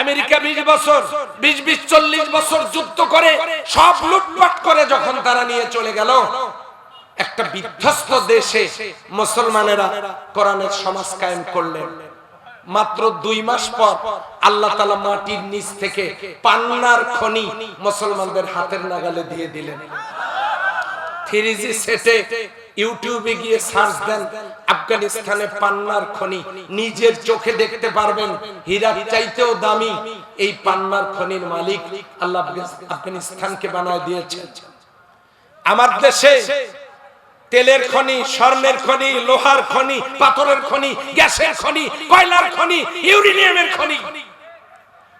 আমেরিকা 20 বছর, 20-40 বছর যুদ্ধ করে সব লুটপাট করে যখন তারা নিয়ে চলে গেল, একটা বিধ্বস্ত দেশে মুসলমানেরা কোরআনের সমাজ কায়েম করলেন। মাত্র 2 মাস পর আল্লাহ তাআলা মাটির নিচ থেকে পান্নার খনি মুসলমানদের হাতের নাগালে দিয়ে দিলেন। 3G সেটে ইউটিউবে গিয়ে সার্চ দেন, আফগানিস্তানে পান্নার খনি, নিজের চোখে দেখতে পারবেন। হীরার চাইতেও দামি এই পান্নার খনির মালিক আল্লাহ আফগানিস্তানকে বানায় দিয়েছেন। আমার দেশে তেলের খনি, স্বর্ণের খনি, লোহার খনি, পাথরের খনি, গ্যাসের খনি, কয়লার খনি, ইউরেনিয়ামের খনি।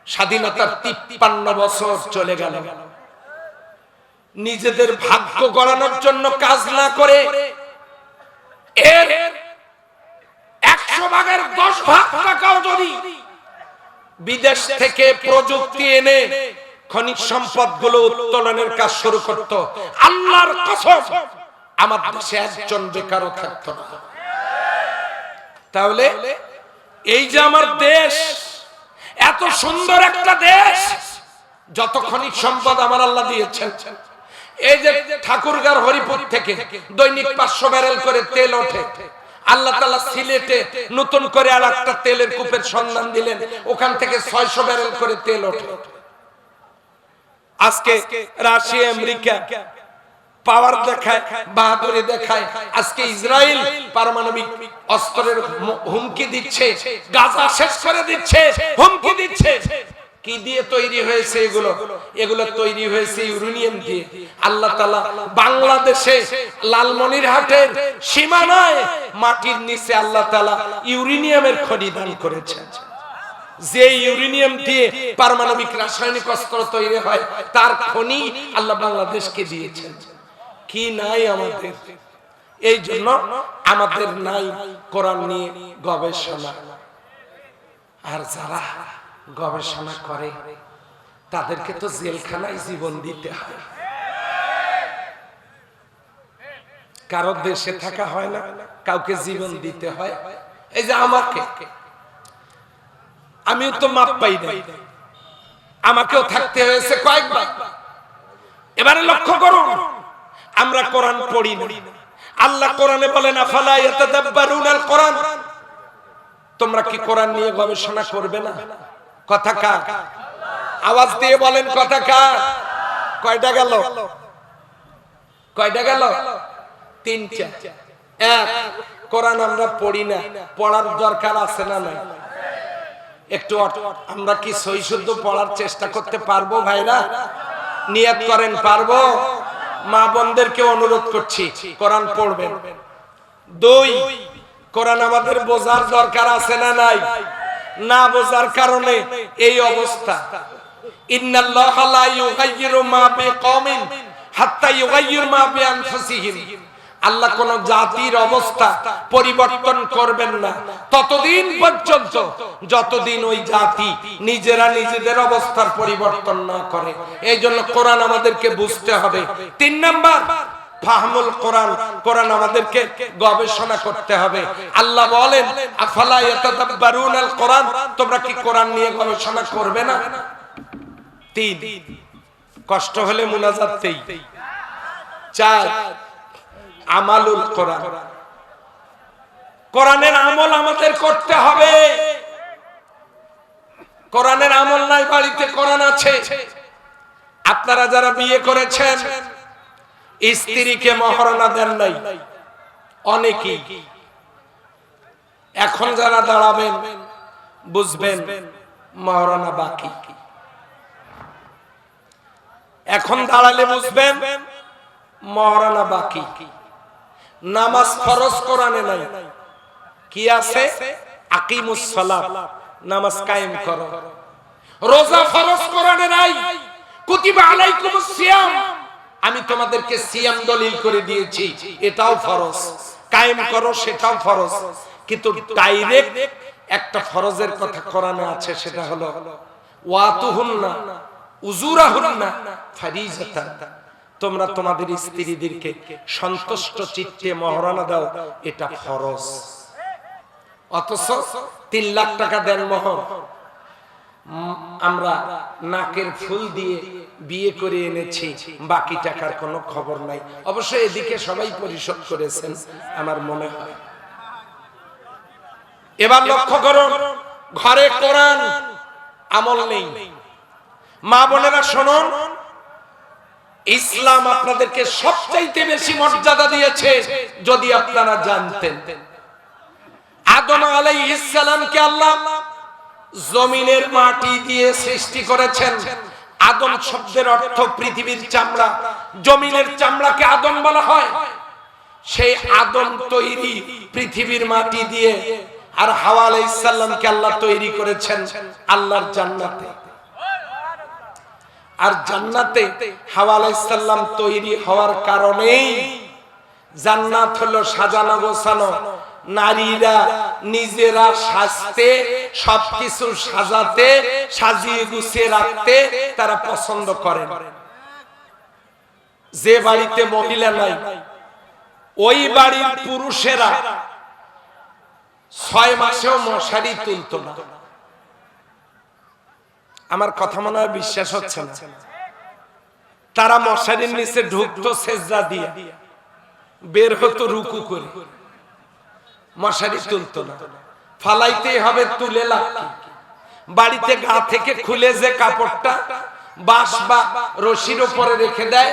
স্বাধীনতার 53 বছর চলে গেল, নিজেদের ভাগ্য গড়ানোর জন্য কাজ না করে এর 100 ভাগের 10 ভাগ টাকাও যদি বিদেশ থেকে প্রযুক্তি এনে খনিজ সম্পদগুলো উত্তোলনের কাজ শুরু করত, আল্লাহর কসম আমার দেশে একজন বেকারও থাকতো না। তাহলে এই যে আমার দেশ, এত সুন্দর একটা দেশ, যত খনিজ সম্পদ আমার আল্লাহ দিয়েছেন। এই যে ঠাকুরগাঁর হরিপুর থেকে দৈনিক 500 ব্যারেল করে তেল ওঠে। আল্লাহ তাআলা সিলেটে নতুন করে আর একটা তেলের কূপের সন্ধান দিলেন, ওখান থেকে 600 ব্যারেল করে তেল ওঠে। আজকে রাশিয়া, আমেরিকা পাওয়ার দেখায়, বাহাদুরি দেখায়। আজকে ইসরায়েল পারমাণবিক অস্ত্রের হুমকি দিচ্ছে, গাজা শেষ করে দিচ্ছে, হুমকি দিচ্ছে। কি দিয়ে তৈরি হয়েছে এগুলো? এগুলো তৈরি হয়েছে ইউরেনিয়াম দিয়ে। আল্লাহ তাআলা বাংলাদেশে লালমনিরহাটের সীমানায় মাটির নিচে আল্লাহ তাআলা ইউরেনিয়ামের খনি দান করেছেন। যে ইউরেনিয়াম দিয়ে পারমাণবিক রাসায়নিক অস্ত্র তৈরি হয়, তার খনি আল্লাহ বাংলাদেশকে দিয়েছেন। কি নাই আমাদের? এই জন্য আমাদের নাই কোরআন নিয়ে গবেষণা। আর যারা গবেষণা করে তাদেরকে তো জেলখানায় জীবন দিতে হয়। কারো দেশে থাকা হয় না, কাউকে জীবন দিতে হয়। এই যে আমাকে, আমিও তো মাপ পাই না, আমাকেও থাকতে হয়েছে কয়েকবার। এবারে লক্ষ্য করুন, আমরা কোরআন পড়ি না। আল্লাহ কোরআনে বলেন আফালা ইয়াতাদাব্বারুনাল কোরআন, তোমরা কি কোরআন নিয়ে গবেষণা করবে না? কথা কার? আওয়াজ দিয়ে বলেন কথা কার? কয়টা গেল? কয়টা গেল? তিনটা। এক, কোরআন আমরা পড়ি না, পড়ার দরকার আছে না নাই? একটু আমরা কি সহি শুদ্ধ পড়ার চেষ্টা করতে পারবো ভাইরা? নিয়ত করেন পারবো? মা বোনদেরকে অনুরোধ করছি কোরআন পড়বেন। দুই, কোরআন আমাদের বোঝার দরকার আছে না নাই? না বোঝার কারণে এই অবস্থা। ইন্নাল্লাহা লা ইউগাইয়িরু মা বিকওমিন হাত্তা ইউগাইয়িরু মা বিআনফুসিহিম, আল্লাহ কোন জাতির অবস্থা পরিবর্তন করবেন না ততদিন পর্যন্ত যতদিন ওই জাতি নিজেরা নিজেদের অবস্থার পরিবর্তন না করে। এই জন্য কোরআন আমাদেরকে বুঝতে হবে। তিন নাম্বার, ফাহমুল কোরআন, কোরআন আমাদেরকে গবেষণা করতে হবে। আল্লাহ বলেন আফালা ইয়াতাদাব্বারুনাল কোরআন, তোমরা কি কোরআন নিয়ে গবেষণা করবে না? তিন, কষ্ট হলে মুনাজাতেই। চার, আমালুল কোরআন, কোরআনের আমল আমাদের করতে হবে। কোরআনের আমল নাই, বাড়িতে কোরআন আছে। আপনারা যারা বিয়ে করেছেন স্ত্রীকে মহারণা দেন নাই অনেকেই, এখন যারা দাঁড়াবেন বুঝবেন মহারণা বাকি। এখন দাঁড়ালে বুঝবেন মহারণা বাকি। নামাজ ফরজ কোরআনে নাই, কি আছে? আকিমুস সালাত, নামাজ কায়েম করো। রোজা ফরজ কোরআনে নাই। কুতিবা আলাইকুমুস সিয়াম, আমি তোমাদেরকে সিয়াম দলিল করে দিয়েছি, এটাও ফরজ। কায়েম করো, সেটাও ফরজ। কিন্তু ডাইরেক্ট একটা ফরজের কথা কোরআনে আছে, সেটা হলো ওয়াতুহুন্না উজুরাহুন্না ফারিজাতান, তোমরা তোমাদের স্ত্রীদেরকে সন্তুষ্ট চিত্তে মহারণা দাও, এটা ফরজ। অথচ 3 লাখ টাকা দেন মোহর, আমরা নাকের ফুল দিয়ে বিয়ে করে এনেছি, বাকি টাকার কোনো খবর নাই। অবশ্য এদিকে সবাই পরিশোধ করেছেন আমার মনে হয়। এবার লক্ষ্য করুন, ঘরে কোরআন আমল নেই। মা বোনেরা শুনুন, ইসলাম আপনাদেরকে সবচাইতে বেশি মর্যাদা দিয়েছে। যদি আপনারা জানতেন, আদম আলাইহিস সালামকে আল্লাহ জমিনের মাটি দিয়ে সৃষ্টি করেছেন। আদম শব্দের অর্থ পৃথিবীর চামড়া, জমিনের চামড়াকে আদম বলা হয়। সেই আদম তৈরি পৃথিবীর মাটি দিয়ে। আর হাওয়া আলাইহিস সালামকে আল্লাহ তৈরি করেছেন আল্লাহর জান্নাতে। আর জান্নাতে হাওয়া আলাইহিস সালাম তৈরি হওয়ার কারণেই জান্নাত হলো সাজানো গোছানো। নারীরা নিজেরা সাজতে, সবকিছু সাজাতে, সাজিয়ে গুছিয়ে রাখতে তারা পছন্দ করেন। যে বাড়িতে মহিলা নাই, ওই বাড়ির পুরুষেরা 6 মাসেও মশারি তুলত না। আমার কথা মনে হয় বিশ্বাস হচ্ছে না। তারা মশারির নিচে ঢুকতো সেজদা দিয়ে, বের হতো রুকু করে, মশারি তুলতো না। ফালাইতেই হবে, তুলে লাভ কি? বাড়িতে গা থেকে খুলে যে কাপড়টা বাঁশ বা রশির উপরে রেখে দেয়,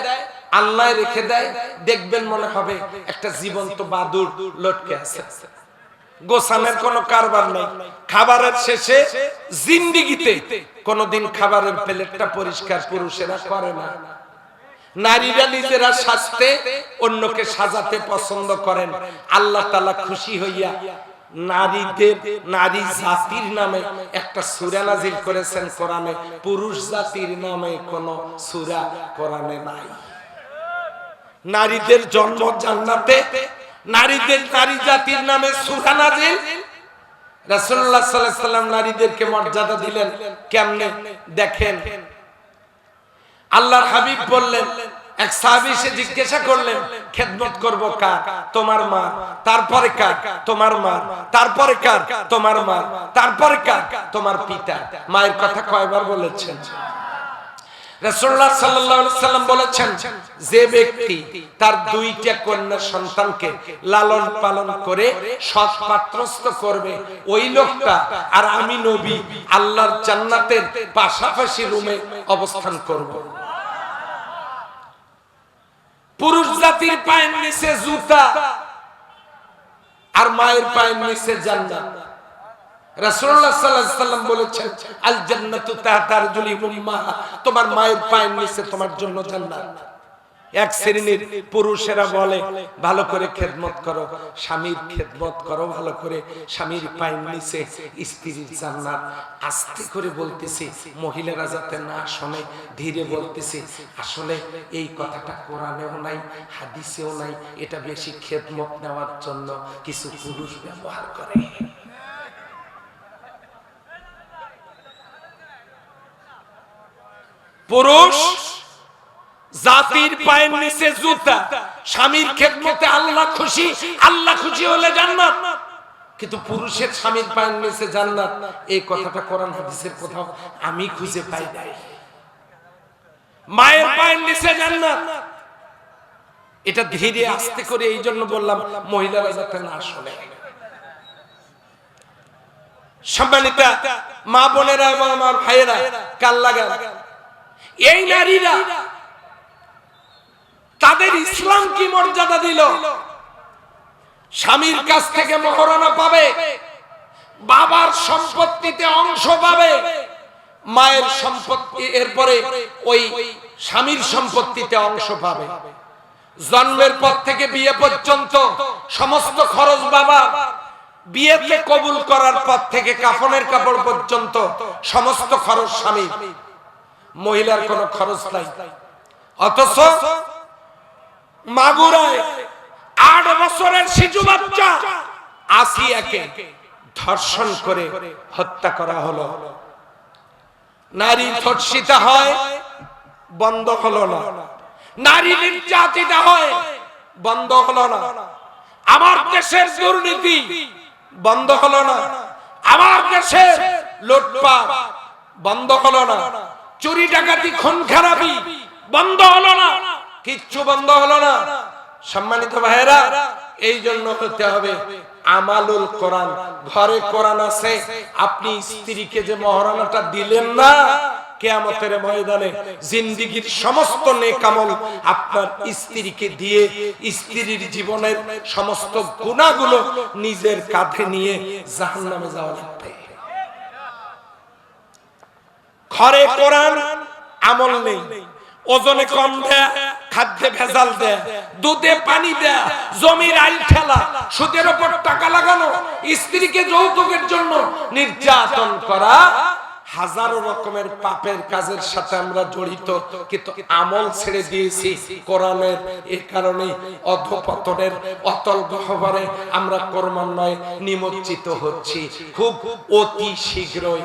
আল্লাহ রেখে দেয়, দেখবেন মনে হবে একটা জীবন্ত বাদুড় লটকে আছে। গোছানোর কোনো কারবার নাই। খাবারের শেষে জিন্দেগিতে কোনদিন খাবারের প্লেটটা পরিষ্কার পুরুষেরা করে না। নারীরা নিজেরা সাজতে, অন্যকে সাজাতে পছন্দ করেন। আল্লাহ তাআলা খুশি হইয়া নারীদের, নারী জাতির নামে একটা সূরা নাযিল করেছেন কোরআনে। পুরুষ জাতির নামে কোন সূরা কোরআনে নাই। নারীদের জন্ম জান্নাতে, নারীদের, নারী জাতির নামে সূরা নাযিল। রাসূলুল্লাহ সাল্লাল্লাহু আলাইহি ওয়াসাল্লাম নারীদেরকে মর্যাদা দিলেন কেমনে দেখেন। আল্লাহর হাবিব বললেন এক সাহাবী এসে জিজ্ঞাসা করলেন, খেদমত করব কার? তোমার মা। তারপরে কার? তোমার মা। তারপরে কার? তোমার মা। তারপরে কার? তোমার পিতা। মায়ের কথা কয়বার বলেছেন? রাসূলুল্লাহ সাল্লাল্লাহু আলাইহি সাল্লাম বলেছেন, যে ব্যক্তি তার দুইটা কন্যা সন্তানকে লালন পালন করে সৎ পাত্রস্থ করবে, ওই লোকটা আর আমি নবী আল্লাহর জান্নাতের পাশাপাশি রুমে অবস্থান করব। পুরুষ জাতির পায়ের নিচে জুতা আর মায়ের পায়ের নিচে জান্নাত। রাসূলুল্লাহ সাল্লাল্লাহু আলাইহি সাল্লাম বলেছেন, আল জান্নাতু তাহতা আরজুলি উম্মাহা, তোমার মায়ের পায়ের নিচে তোমার জন্য জান্নাত। এক শ্রেণীর পুরুষেরা বলে, ভালো করে খেদমত করো, স্বামীর খেদমত করো ভালো করে, স্বামীর পায়ের নিচে স্ত্রীর জান্নাত। আস্তে করে বলতেছি, মহিলারা যাতে না শোনে, ধীরে বলতেছি। আসলে এই কথাটা কোরআনেও নাই, হাদিসেও নাই। এটা বেশি খেদমত নেওয়ার জন্য কিছু পুরুষ ব্যবহার করে। পুরুষ জাতির পায়ের নিচে জুতা, স্বামীর খেদমতে আল্লাহ খুশি, আল্লাহ খুশি হলে জান্নাত। কিন্তু পুরুষের স্বামীর পায়ের নিচে জান্নাত, এই কথাটা কোরআন হাদিসের কোথাও আমি খুঁজে পাই নাই। মায়ের পায়ের নিচে জান্নাত, এটা ধীরে আস্তে করে এই জন্য বললাম, মহিলারা যাতে না শোনে। সম্মানিতা মা বোনেরা এবং আমার ভাইয়েরা, কাল লাগান, এই নারীরা তাদের ইসলাম কি মর্যাদা দিল? স্বামীর কাছ থেকে মহারণা পাবে, বাবার সম্পত্তিতে অংশ পাবে, মায়ের সম্পত্তি, এরপরে ওই স্বামীর সম্পত্তিতে অংশ পাবে। জন্মের পর থেকে বিয়ে পর্যন্ত সমস্ত খরচ বাবা, বিয়েতে কবুল করার পর থেকে কাফনের কাপড় পর্যন্ত সমস্ত খরচ স্বামী, মহিলার কোনো খরচ নাই। অথচ মাগুরায় 8 বছরের শিশু বাচ্চা আসিয়াকে ধর্ষণ করে হত্যা করা হলো। নারী ধর্ষিত হয়, বন্ধ হলো না। নারী নির্যাতিত হয়, বন্ধ হলো না। আমার দেশের দুর্নীতি বন্ধ হলো না। আমার দেশের লুটপাট বন্ধ হলো না। চুরি ডাকাতি খুন খারাপি বন্ধ হলো না। কিচ্ছু বন্ধ হলো না। সম্মানিত ভাইয়েরা, এই জন্য হতে হবে আমালুল কোরআন। ঘরে কোরআন আছে, আপনি স্ত্রীকে যে মহারণাটা দিলেন না, কিয়ামতের ময়দানে জিন্দেগীর সমস্ত নেক আমল আপনার স্ত্রীকে দিয়ে স্ত্রীর জীবনের সমস্ত গুনাহগুলো নিজের কাঁধে নিয়ে জাহান্নামে যাওয়া লাগবে। ঘরে কোরআন, আমল নেই, ওজনে কম দেয়, খাদ্যে ভেজাল দেয়, দুধে পানি দেয়, জমির আইল খেলা, সুদের উপর টাকা লাগানো, স্ত্রীকে যৌতুকের জন্য নির্যাতন করা, হাজারো রকমের পাপের কাজের সাথে আমরা জড়িত। কিন্তু আমল ছেড়ে দিয়েছি কোরআনের। এই কারণে অধপতনের অতল গহ্বরে আমরা ক্রমান্বয়ে নিমজ্জিত হচ্ছি। খুব অতি শীঘ্রই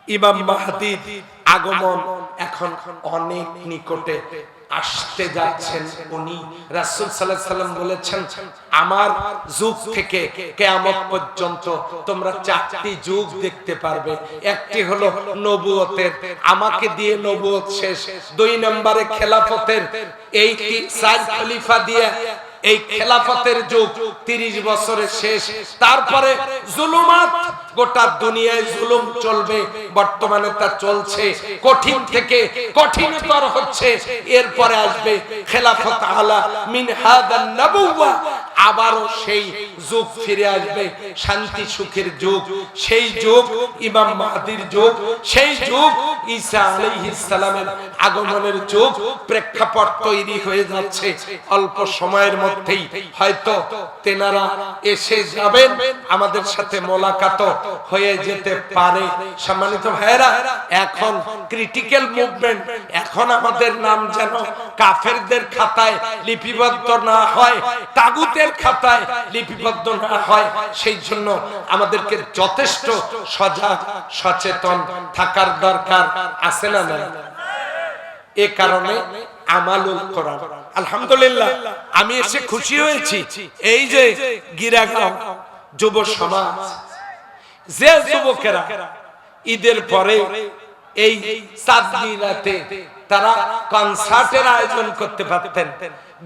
ইমাম মাহদীর আগমন এখন অনেক নিকটে আসতে যাচ্ছেন। উনি রাসূল সাল্লাল্লাহু আলাইহি সাল্লাম বলেছেন, আমার যুগ থেকে কিয়ামত পর্যন্ত তোমরা 4টি যুগ দেখতে পারবে। একটি হলো নবুয়তের, আমাকে দিয়ে নবুয়ত শেষ। 2 নম্বরে খেলাফতের, এই 4 খলিফা দিয়ে এই খেলাফতের যুগ 30 বছরের শেষ। তারপরে জুলুমাত, গোটা দুনিয়ায় জুলুম চলবে, বর্তমানে তা চলছে, কঠিন থেকে কঠিনতর হচ্ছে। এরপরে আসবে খেলাফত আলা মিন হাদান নবুওয়া, আবারও সেই যুগ ফিরে আসবে, শান্তি সুখের যুগ। সেই যুগ ইমাম মাহদীর যুগ, সেই যুগ ঈসা আলাইহিস সালামের আগমনের যুগ। প্রেক্ষাপট তৈরি হয়ে যাচ্ছে। অল্প সময়ের মধ্যেই হয়তো তেনারা এসে যাবেন, আমাদের সাথে মোলাকাত হয়ে যেতে পারে। সম্মানিত ভাইয়েরা, এখন ক্রিটিক্যাল মুভমেন্ট, এখন আমাদের নাম যেন কাফেরদের খাতায় লিপিবদ্ধ না হয়, তাগুতের খাতায় লিপিবদ্ধ না হয়, সেই জন্য আমাদেরকে যথেষ্ট সজাগ সচেতন থাকার দরকার আছে না? না, এ কারণে আমালুল কোরআন। আলহামদুলিল্লাহ, আমি এসে খুশি হয়েছি। এই যে গিরাগাঁও যুব সমাজ, যে যুবকেরা ঈদের পরে এই চাঁদনি রাতে তারা কনসার্টের আয়োজন করতে পারতেন,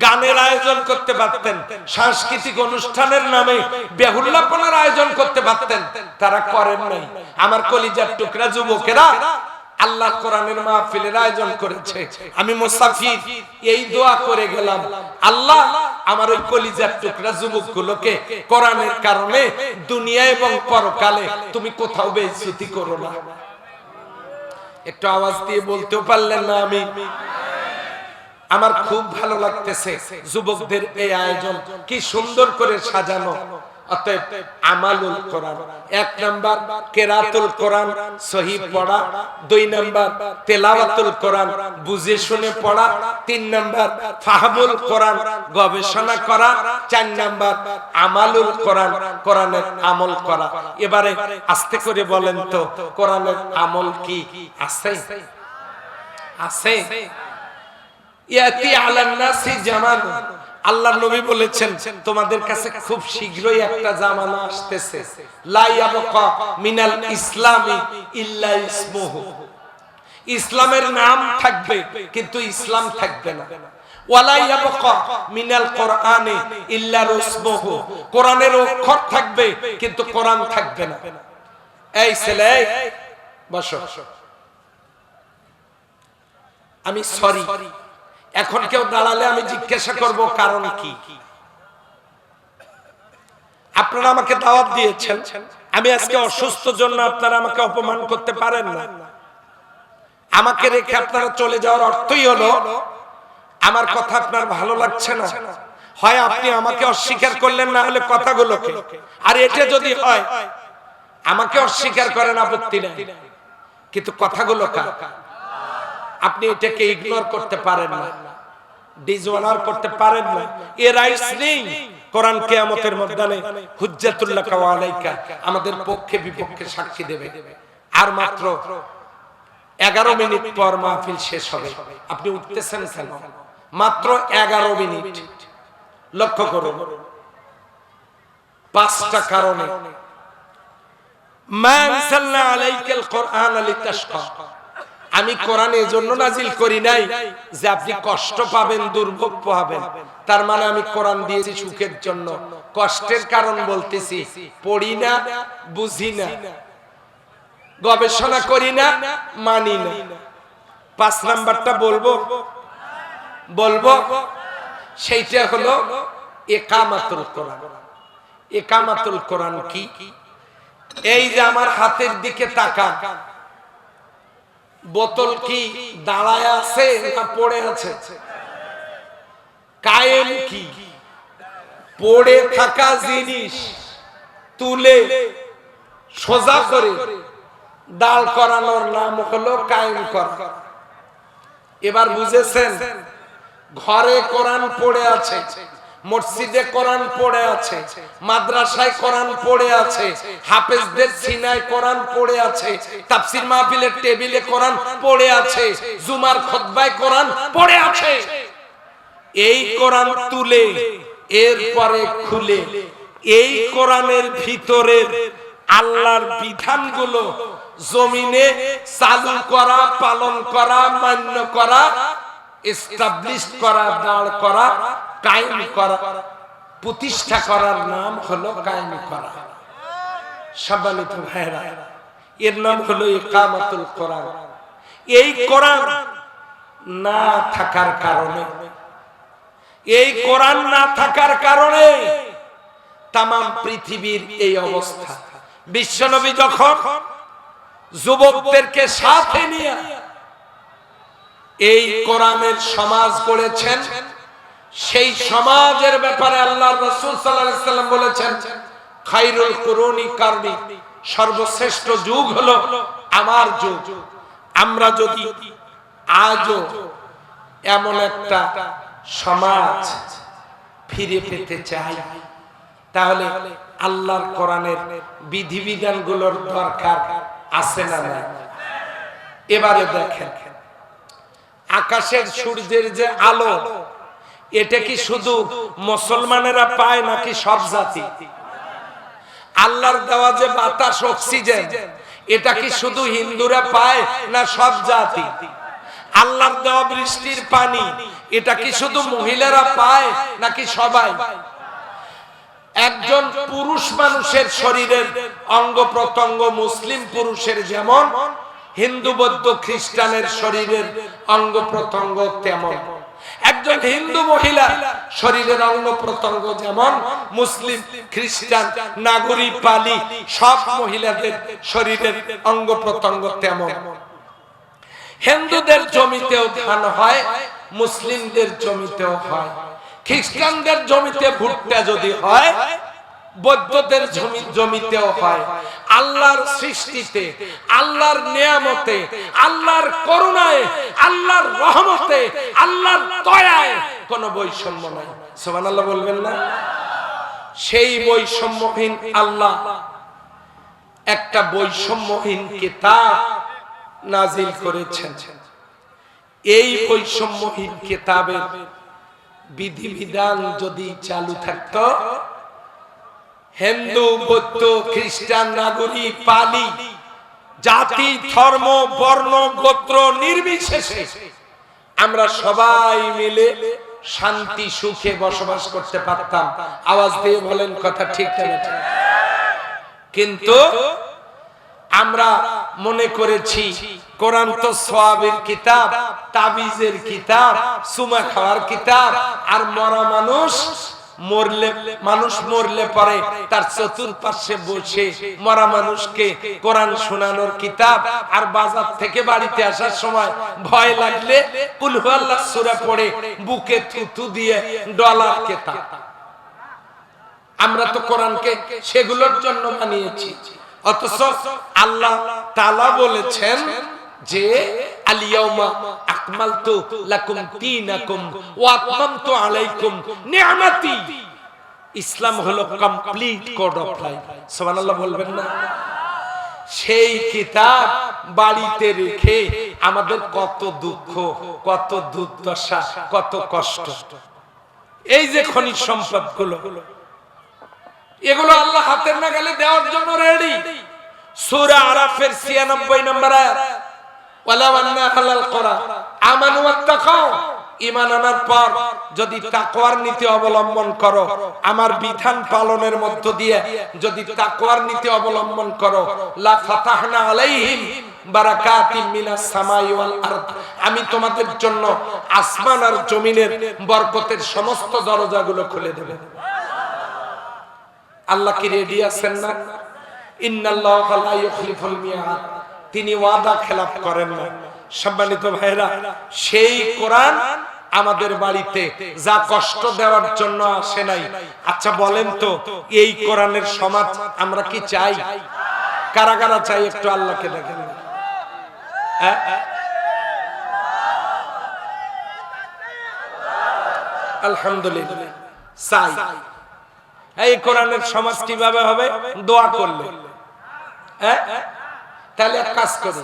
গানের আয়োজন করতে পারতেন, সাংস্কৃতিক অনুষ্ঠানের নামে বেহুল্লাপনার আয়োজন করতে পারতেন, তারা করেন নাই। আমার কলিজার টুকরা যুবকেরা আল্লাহ কোরআনের মাহফিলের আয়োজন করেছে। আমি মুসাফির এই দোয়া করে গেলাম, আল্লাহ আমার ওই কলিজার টুকরা যুবকগুলোকে কোরআনের কারণে দুনিয়া এবং পরকালে তুমি কোথাও বেইজ্জতি করো না। একটু আওয়াজ দিয়ে বলতেও পারলেন না আমি? আমার খুব ভালো লাগতেছে যুবকদের এই আয়োজন, কি সুন্দর করে সাজানো। অতএব আমালুল কোরআন, 1 নাম্বার কেরাতুল কোরআন সহিহ পড়া, 2 নাম্বার তেলাওয়াতুল কোরআন বুঝে শুনে পড়া, 3 নাম্বার ফাহমুল কোরআন গবেষণা করা, 4 নাম্বার আমালুল কোরআন কোরআনের আমল করা। এবারে আস্তে করে বলেন তো, কোরআনের আমল কি আছে? আছে। ইয়াতি আলান নাসি জামান, আল্লাহ নবী বলেছেন তোমাদের কাছে খুব শীঘ্রই একটা জামানা আসতেছে, লা ইয়াবকা মিনাল ইসলামি ইল্লা ইসমুহু, ইসলামের নাম থাকবে কিন্তু ইসলাম থাকবে না। ওয়ালা ইয়াবকা মিনাল কোরআনি ইল্লা রুসমুহু, কোরআনের অক্ষর থাকবে কিন্তু কোরআন থাকবে না। এই ছেলে বসো, আমি সরি, এখন কেউ দাঁড়ালে আমি জিজ্ঞাসা করব কারণ কি। আপনারা আমাকে দাওয়াত দিয়েছেন, আমি আজকে অসুস্থ জন্য আপনারা আমাকে অপমান করতে পারেন না। আমাকে রেখে আপনারা চলে যাওয়ার অর্থই হলো আমার কথা আপনার ভালো লাগছে না, হয় আপনি আমাকে অস্বীকার করলেন, না হলে কথাগুলোকে। আর এটা যদি হয় আমাকে অস্বীকার করেন, আপত্তি নেই, কিন্তু কথাগুলো কার? আপনি এটাকে ইগনোর করতে পারেন না, ডিসঅনার করতে পারেন না। এর রাইটস নেই। কোরআন কিয়ামতের ময়দানে হুজ্জাতুল লাকা ওয়া আলাইকা, আমাদের পক্ষে বিপক্ষে সাক্ষী দেবে। আর মাত্র 11 মিনিট পর মাহফিল শেষ হবে। আপনি উঠতেছেন কেন? মাত্র 11 মিনিট। লক্ষ্য করুন, 5টা কারণে। মা আনসালনা আলাইকাল কোরআন লিতাশকা, আমি কোরআন এজন্য নাজিল করি নাই যে আপনি কষ্ট পাবেন, দুর্ভোগ পাবেন। তার মানে আমি কোরআন দিয়েছি সুখের জন্য। কষ্টের কারণ বলতেছি, পড়ি না, বুঝি না, গবেষণা করি না, মানি না। 5 নাম্বারটা বলবো সেইটা হলো ইকামাতুল কোরআন। ইকামাতুল কোরআন কি? এই যে আমার হাতের দিকে তাকান, বোতল কি দাঁড়ায় আছে না পড়ে আছে? কায়েম কি? পড়ে থাকা জিনিস তুলে সোজা করে দাঁড় করানোর নাম হলো কায়েম করা। এবার বুঝেছেন? ঘরে কোরআন পড়ে আছে, মসজিদে কোরআন পড়ে আছে, মাদ্রাসায় কোরআন পড়ে আছে, হাফেজদের সিনায় কোরআন পড়ে আছে, তাফসীর মাহফিলের টেবিলে কোরআন পড়ে আছে, জুমার খুতবায় কোরআন পড়ে আছে। এই কোরআন তুলে এরপরে খুলে এই কোরআনের ভিতরে আল্লাহর বিধানগুলো জমিনে চালু করা, পালন করা, মান্য করা, এস্টাবলিশ করা, দাঁড় করা, কায়েম করা, প্রতিষ্ঠা করার নাম হলো কায়েম করা। সম্মানিত ভাইরা, এর নাম হলো ইকামাতুল কোরআন। এই কোরআন না থাকার কারণে, এই কোরআন না থাকার কারণে তাম পৃথিবীর এই অবস্থা। বিশ্বনবী যখন যুবকদেরকে সাথে নিয়ে এই কোরআনের সমাজ গড়েছেন, সেই সমাজের ব্যাপারে আল্লাহর রাসূল সাল্লাল্লাহু আলাইহি ওয়াসাল্লাম বলেছেন, খায়রুল কুরুনি কারনি, সর্বশ্রেষ্ঠ যুগ হলো আমার যুগ। আমরা যদি আজও এমন একটা সমাজ ফিরে পেতে চাই, তাহলে আল্লাহর কোরআনের বিধিবিধানগুলোর দরকার আছে না নাই? এবারে দেখেন, আকাশের সূর্যের যে আলো, এটা কি শুধু মুসলমানেরা পায় নাকি সব জাতি? আল্লাহর দেওয়া যে বাতাস অক্সিজেন, এটা কি শুধু হিন্দুরা পায় না সব জাতি? আল্লাহর দেওয়া বৃষ্টির পানি, এটা কি শুধু মহিলারা পায় নাকি সবাই? একজন পুরুষ মানুষের শরীরের অঙ্গ প্রত্যঙ্গ মুসলিম পুরুষের যেমন, হিন্দু বৌদ্ধ খ্রিস্টানের শরীরের অঙ্গ প্রত্যঙ্গ তেমন। একজন হিন্দু মহিলা শরীরের অঙ্গ প্রত্যঙ্গ যেমন, মুসলিম খ্রিস্টান নাগরিক পালি সব মহিলাদের শরীরের অঙ্গ প্রত্যঙ্গ তেমন। হিন্দুদের জমিতেও ধান হয়, মুসলিমদের জমিতেও হয়। খ্রিস্টানদের জমিতে ভুট্টা যদি হয়, বৌদ্ধদের জমিতেও হয়। আল্লাহর সৃষ্টিতে, আল্লাহর নিয়ামতে, আল্লাহর করুণায়, আল্লাহর রহমতে, আল্লাহর দয়ায় কোনো বৈষম্য নাই। সুবহানাল্লাহ বলবেন না? সেই বৈষম্যহীন আল্লাহ একটা বৈষম্যহীন কিতাব নাজিল করেছেন। এই বৈষম্যহীন কিতাবের বিধিবিধান যদি চালু থাকতো, হিন্দু বৌদ্ধ খ্রিস্টান নাগরিক পালি জাতি ধর্ম বর্ণ গোত্র নির্বিশেষে আমরা সবাই মিলে শান্তি সুখে বসবাস করতে পারতাম। আওয়াজ দিয়ে বলেন কথা ঠিক না? কিন্তু আমরা মনে করেছি কোরআন তো সওয়াবের কিতাব, তাবিজের কিতাব, সুমা খাওয়ার কিতাব, আর মরা মানুষ মরলে পরে তার চতুর্পাশে বসে মরা মানুষকে কোরআন শোনানোর কিতাব, আর বাজার থেকে বাড়িতে আসার সময় ভয় লাগলে কুল হুয়াল্লাহ সূরা পড়ে বুকে থুতু দিয়ে ডলার কিতাব। আমরা তো কোরআনকে সেগুলোর জন্য বানিয়েছি। অথচ আল্লাহ তাআলা বলেছেন যে আল-ইয়াউমা আকমালতু লাকুম দীনাকুম ওয়া আতমামতু আলাইকুম নি'মাতি। ইসলাম হলো কমপ্লিট কোড অফ লাইফ। সুবহানাল্লাহ বলবেন না? সেই কিতাব বাড়িতে রেখে আমাদের কত দুঃখ, কত দুর্দশা, কত কষ্ট। এই যে খনিজ সম্পদগুলো, এগুলো আল্লাহ হাতের নাগালে দেওয়ার জন্য রেডি। সূরা আরাফের 96 নম্বর আয়াত, ওয়ালাউ আন্না আহলাল কুরআ আমানু ওয়াত্তাকাউ, ঈমান আনার পর যদি তাকওয়ার নীতি অবলম্বন করো, আমার বিধান পালনের মধ্য দিয়ে যদি তাকওয়ার নীতি অবলম্বন করো, লা ফাতাহনা আলাইহিম বারাকাতিম মিনাস সামাই ওয়াল আরদ, আমি তোমাদের জন্য আসমান আর জমিনের বরকতের সমস্ত দরজাগুলো খুলে দেব। আল্লাহ কি রেডি আছেন না? ইন্নাল্লাহা লা ইউখলিফুল মিয়াদ, তিনি ওয়াদা খেলাফ করেন না। সম্মানিত ভাইরা, সেই কোরআন আমাদের বাড়িতে যা কষ্ট দেওয়ার জন্য আসে নাই। আচ্ছা বলেন তো, এই কোরআনের সমাজ আমরা কি চাই? কারা কারা চাই একটু আল্লাহকে দেখেন। আলহামদুলিল্লাহ চাই। এই কোরআনের সমাজ কিভাবে হবে? দোয়া করলে। তাহলে এক কাজ করি,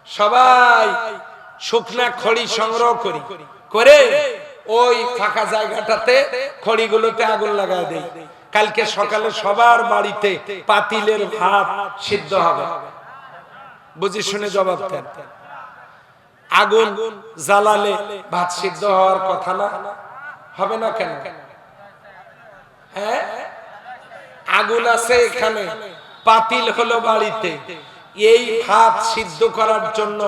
সবাই শুকনা খড়ি সংগ্রহ করি, করে ওই ফাঁকা জায়গাটাতে খড়িগুলোতে আগুন লাগায় দেই। কালকে সকালে সবার বাড়িতে পাতিলের ভাত সিদ্ধ হবে। বুঝি শুনে জবাব দেন। আগুন জ্বালালে ভাত সিদ্ধ হওয়ার কথা না? হবে না কেন? হ্যাঁ, আগুন আছে এখানে, পাতিল হলো বাড়িতে। এই ভাত সিদ্ধ করার জন্য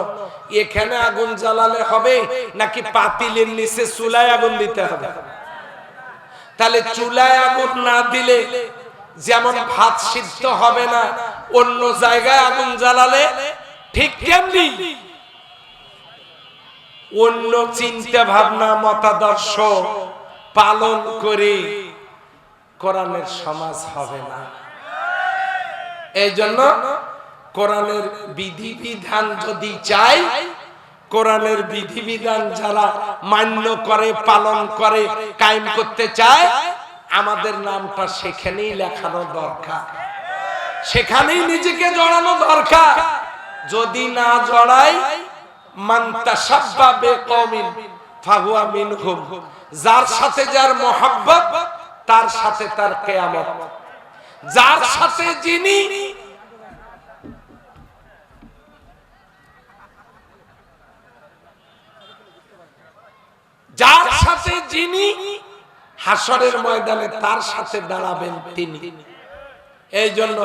এখানে আগুন জ্বালালে হবে নাকি পাতিলের নিচে চুলায় আগুন দিতে হবে? তাহলে চুলায় আগুন না দিলে যেমন ভাত সিদ্ধ হবে না, অন্য জায়গায় আগুন জ্বালালে ঠিক তেমনি অন্য চিন্তা ভাবনা মতাদর্শ পালন করে কোরআনের সমাজ হবে না। এই জন্য কোরআনের বিধিবিধান যদি চাই, কোরআনের বিধিবিধান যারা মান্য করে, পালন করে, কায়েম করতে চায়, আমাদের নামটা সেখানেই লেখানো দরকার, সেখানেই নিজেকে জড়ানো দরকার। যদি না জড়াই মান তাশাব্বা বিকওমিন ফাহুয়া মিনহুম, যার সাথে যার মহব্বত তার সাথে তার কিয়ামত। যার সাথে যিনি হাসরের ময়দানে তার সাথে দাঁড়াবেন তিনি। এই জন্য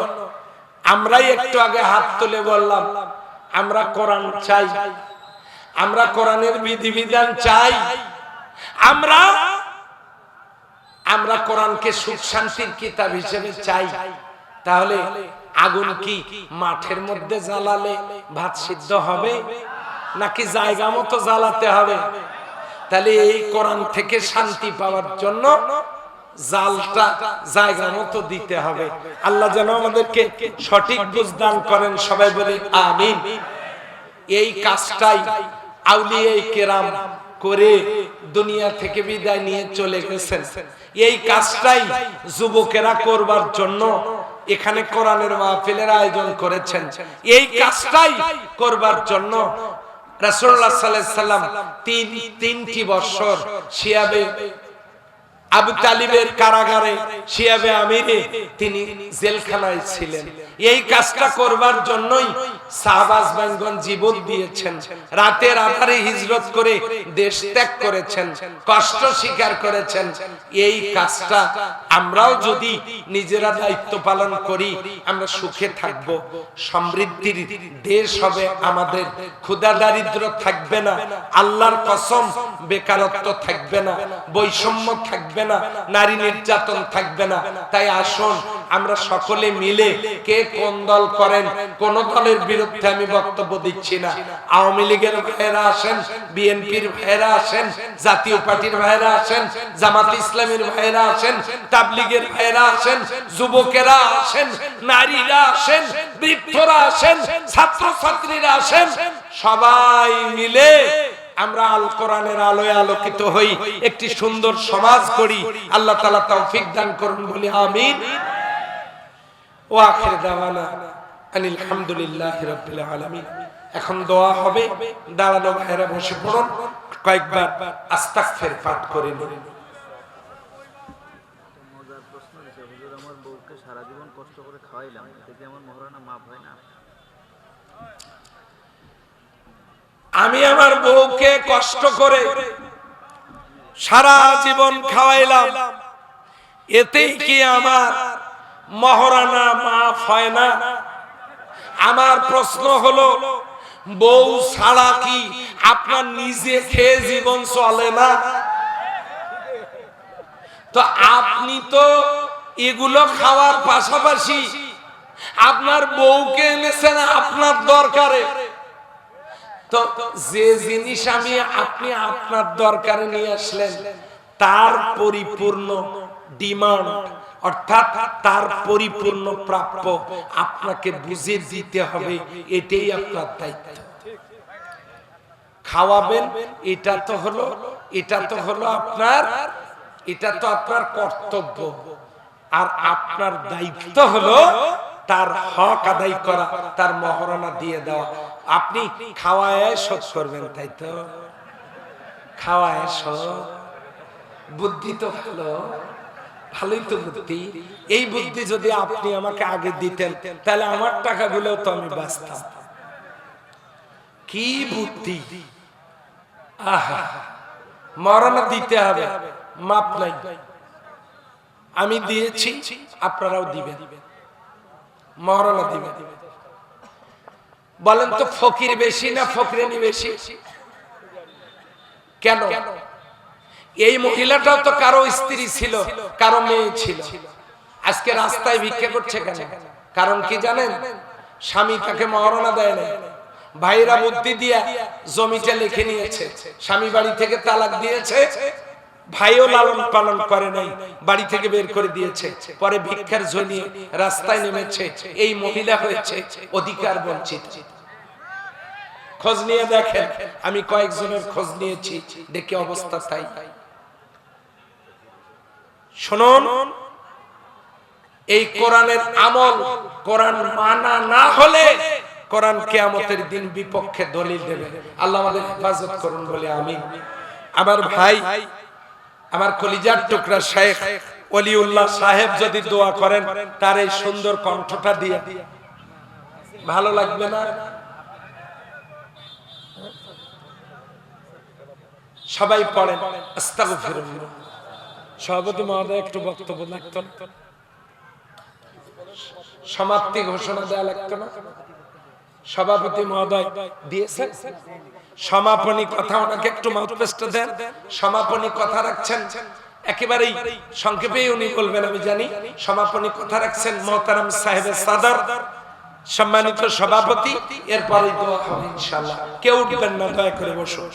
আমরাই একটু আগে হাত তুলে বললাম আমরা কোরআন চাই, আমরা কোরআনের বিধিবিধান চাই, আমরা কোরআনকে সুখ শান্তির কিতাব হিসেবে চাই। তাহলে আগুন কি মাঠের মধ্যে জ্বালালে ভাত সিদ্ধ হবে, নাকি জায়গা মতো জ্বালাতে হবে? তাহলে এই কোরআন থেকে শান্তি পাওয়ার জন্য জালটা জায়গা মতো দিতে হবে। আল্লাহ যেন আমাদেরকে সঠিক বুঝ দান করেন, সবাই বলে আমিন। এই কাজটাই আউলিয়ায়ে কেরাম করে দুনিয়া থেকে বিদায় নিয়ে চলে গেছেন। এই কাজটাই যুবকেরা করবার জন্য এখানে কোরআনের মাহফিলের আয়োজন করেছেন। এই কাজটাই করবার জন্য রাসূলুল্লাহ সাল্লাল্লাহু আলাইহি সাল্লাম তিনটি বছর শিয়াবে আবু তালিবের কারাগারে, শিয়াবে আমিরে তিনি জেলখানায় ছিলেন। এই কাজটা করবার জন্যই সাহাবাজ বাইনগণ জীবন দিয়েছেন, রাতের আধারে হিজরত করে দেশ ত্যাগ করেছেন, কষ্ট স্বীকার করেছেন। এই কাজটা আমরাও যদি নিজেরা দায়িত্ব পালন করি আমরা সুখে থাকব, সমৃদ্ধির দেশ হবে আমাদের, ক্ষুধা দারিদ্র থাকবে না, আল্লাহর কসম বেকারত্ব থাকবে না, বৈষম্য থাকবে না, নারী নির্যাতন থাকবে না। তাই আসুন আমরা সকলে মিলে, কে কোন দল করেন, কোন দলের বিরুদ্ধে আমি বক্তব্য দিচ্ছি না, আওয়ামী লীগের ভাইয়েরা আসেন, বিএনপির ভাইয়েরা আসেন, জাতীয় পার্টির ভাইয়েরা আসেন, জামাত ইসলামীর ভাইয়েরা আসেন, তাবলীগের ভাইয়েরা আসেন, যুবকেরা আসেন, নারীরা আসেন, বৃদ্ধরা আসেন, ছাত্রছাত্রীরা আসেন, সবাই মিলে আমরা আল কোরআনের আলোয় আলোকিত হই, একটি সুন্দর সমাজ করি। আল্লাহ তাআলা তৌফিক দান করুন, বলি আমিন। ওয়া আখির দাওয়ানা আনিল হামদুলিল্লাহি রাব্বিল আলামিন। এখন দোয়া হবে, দাঁড়ানো ভাইরা বসে পড়ুন, কয়েকবার আস্তাগফির পাঠ করে নিন। মজার প্রশ্ন হচ্ছে, হুজুর আমার বউকে সারা জীবন কষ্ট করে খাওয়াইলাম, এতে কি আমার মহরানা মাফ হয় না? আমি আমার বউকে কষ্ট করে সারা জীবন খাওয়াইলাম, এতেই কি আমার মহরানা মাফ হয় না? আমার প্রশ্ন হলো, বউ ছাড়া কি আপনার নিজে খেয়ে জীবন চলে না? তো আপনি তো এগুলো খাওয়ার পাশাপাশি আপনার বউকে এনেছেন আপনার দরকারে। তো যে জিনিস আপনি আপনার দরকারে নিয়ে আসলেন তার পরিপূর্ণ ডিমান্ড, অর্থাৎ তার পরিপূর্ণ প্রাপ্য আপনাকে বুঝে দিতে হবে, এটাই আপনার দায়িত্ব। খাওয়াবেন এটা তো হলো আপনার কর্তব্য, আর আপনার দায়িত্ব হলো তার হক আদায় করা, তার মহরানা দিয়ে দেওয়া। আপনি খাওয়ায় শোধ করবেন, তাই তো? খাওয়ায় শোধ, বুদ্ধি তো ভালোই তো বুদ্ধি। এই বুদ্ধি যদি আপনি আমাকে আগে দিতেন তাহলে আমার টাকাগুলো তো আমি বাঁচতাম। কি বুদ্ধি! আহা, মহরানা দিতে হবে, মাপ নাই। আমি দিয়েছি, আপনারাও দিবেন, মহরানা দিবেন। বলেন তো ফকির বেশি না ফকিরানি বেশি? কেন? এই মহিলাটাও তো কারো স্ত্রী ছিল, কারো মেয়ে ছিল, আজকে রাস্তায় ভিক্ষা করছে কেন? কারণ কি জানেন? স্বামী তাকে মহরানা দেয় না, ভাইরা বুদ্ধি দিয়া জমিটা লিখে নিয়েছে, স্বামী বাড়ি থেকে তালাক দিয়েছে, ভাইও লালন পালন করে নাই, বাড়ি থেকে বের করে দিয়েছে, পরে ভিক্ষার জন্য রাস্তায় নেমেছে, এই মহিলা হয়েছে অধিকার বঞ্চিত। খোঁজ নিয়ে দেখেন, আমি কয়েকজনের খোঁজ নিয়েছি, দেখে অবস্থা তাই। শুনুন, এই কোরআনের আমল, কোরআন মানা না হলে কোরআন কিয়ামতের দিন বিপক্ষে দলিল দেবে। আল্লাহ আমাদের হেফাজত করুন বলে আমিন। আমার ভাই, আমার কলিজার টুকরা শেখ ওলিউল্লাহ সাহেব যদি দোয়া করেন তার এই সুন্দর কণ্ঠটা দিয়ে, ভালো লাগবে না? সবাই পড়েন আস্তাগফিরুল্লাহ। সভাপতি মহোদয় একটু বক্তব্য লাগতো, সমাপ্তি ঘোষণা দেওয়া লাগতো না? সভাপতি মহোদয় দিয়েছেন সমাপনী কথা, ওনাকে একটু মাউথপিসটা দেন। সমাপনী কথা রাখছেন, একেবারেই সংক্ষেপে উনি বলবেন আমি জানি। সমাপনী কথা রাখছেন মোহতারাম সাহেব সাদর, সম্মানিত সভাপতি। এরপরে দোয়া হবে ইনশাআল্লাহ। কেউ উঠবেন না, দয়া করে বসুন।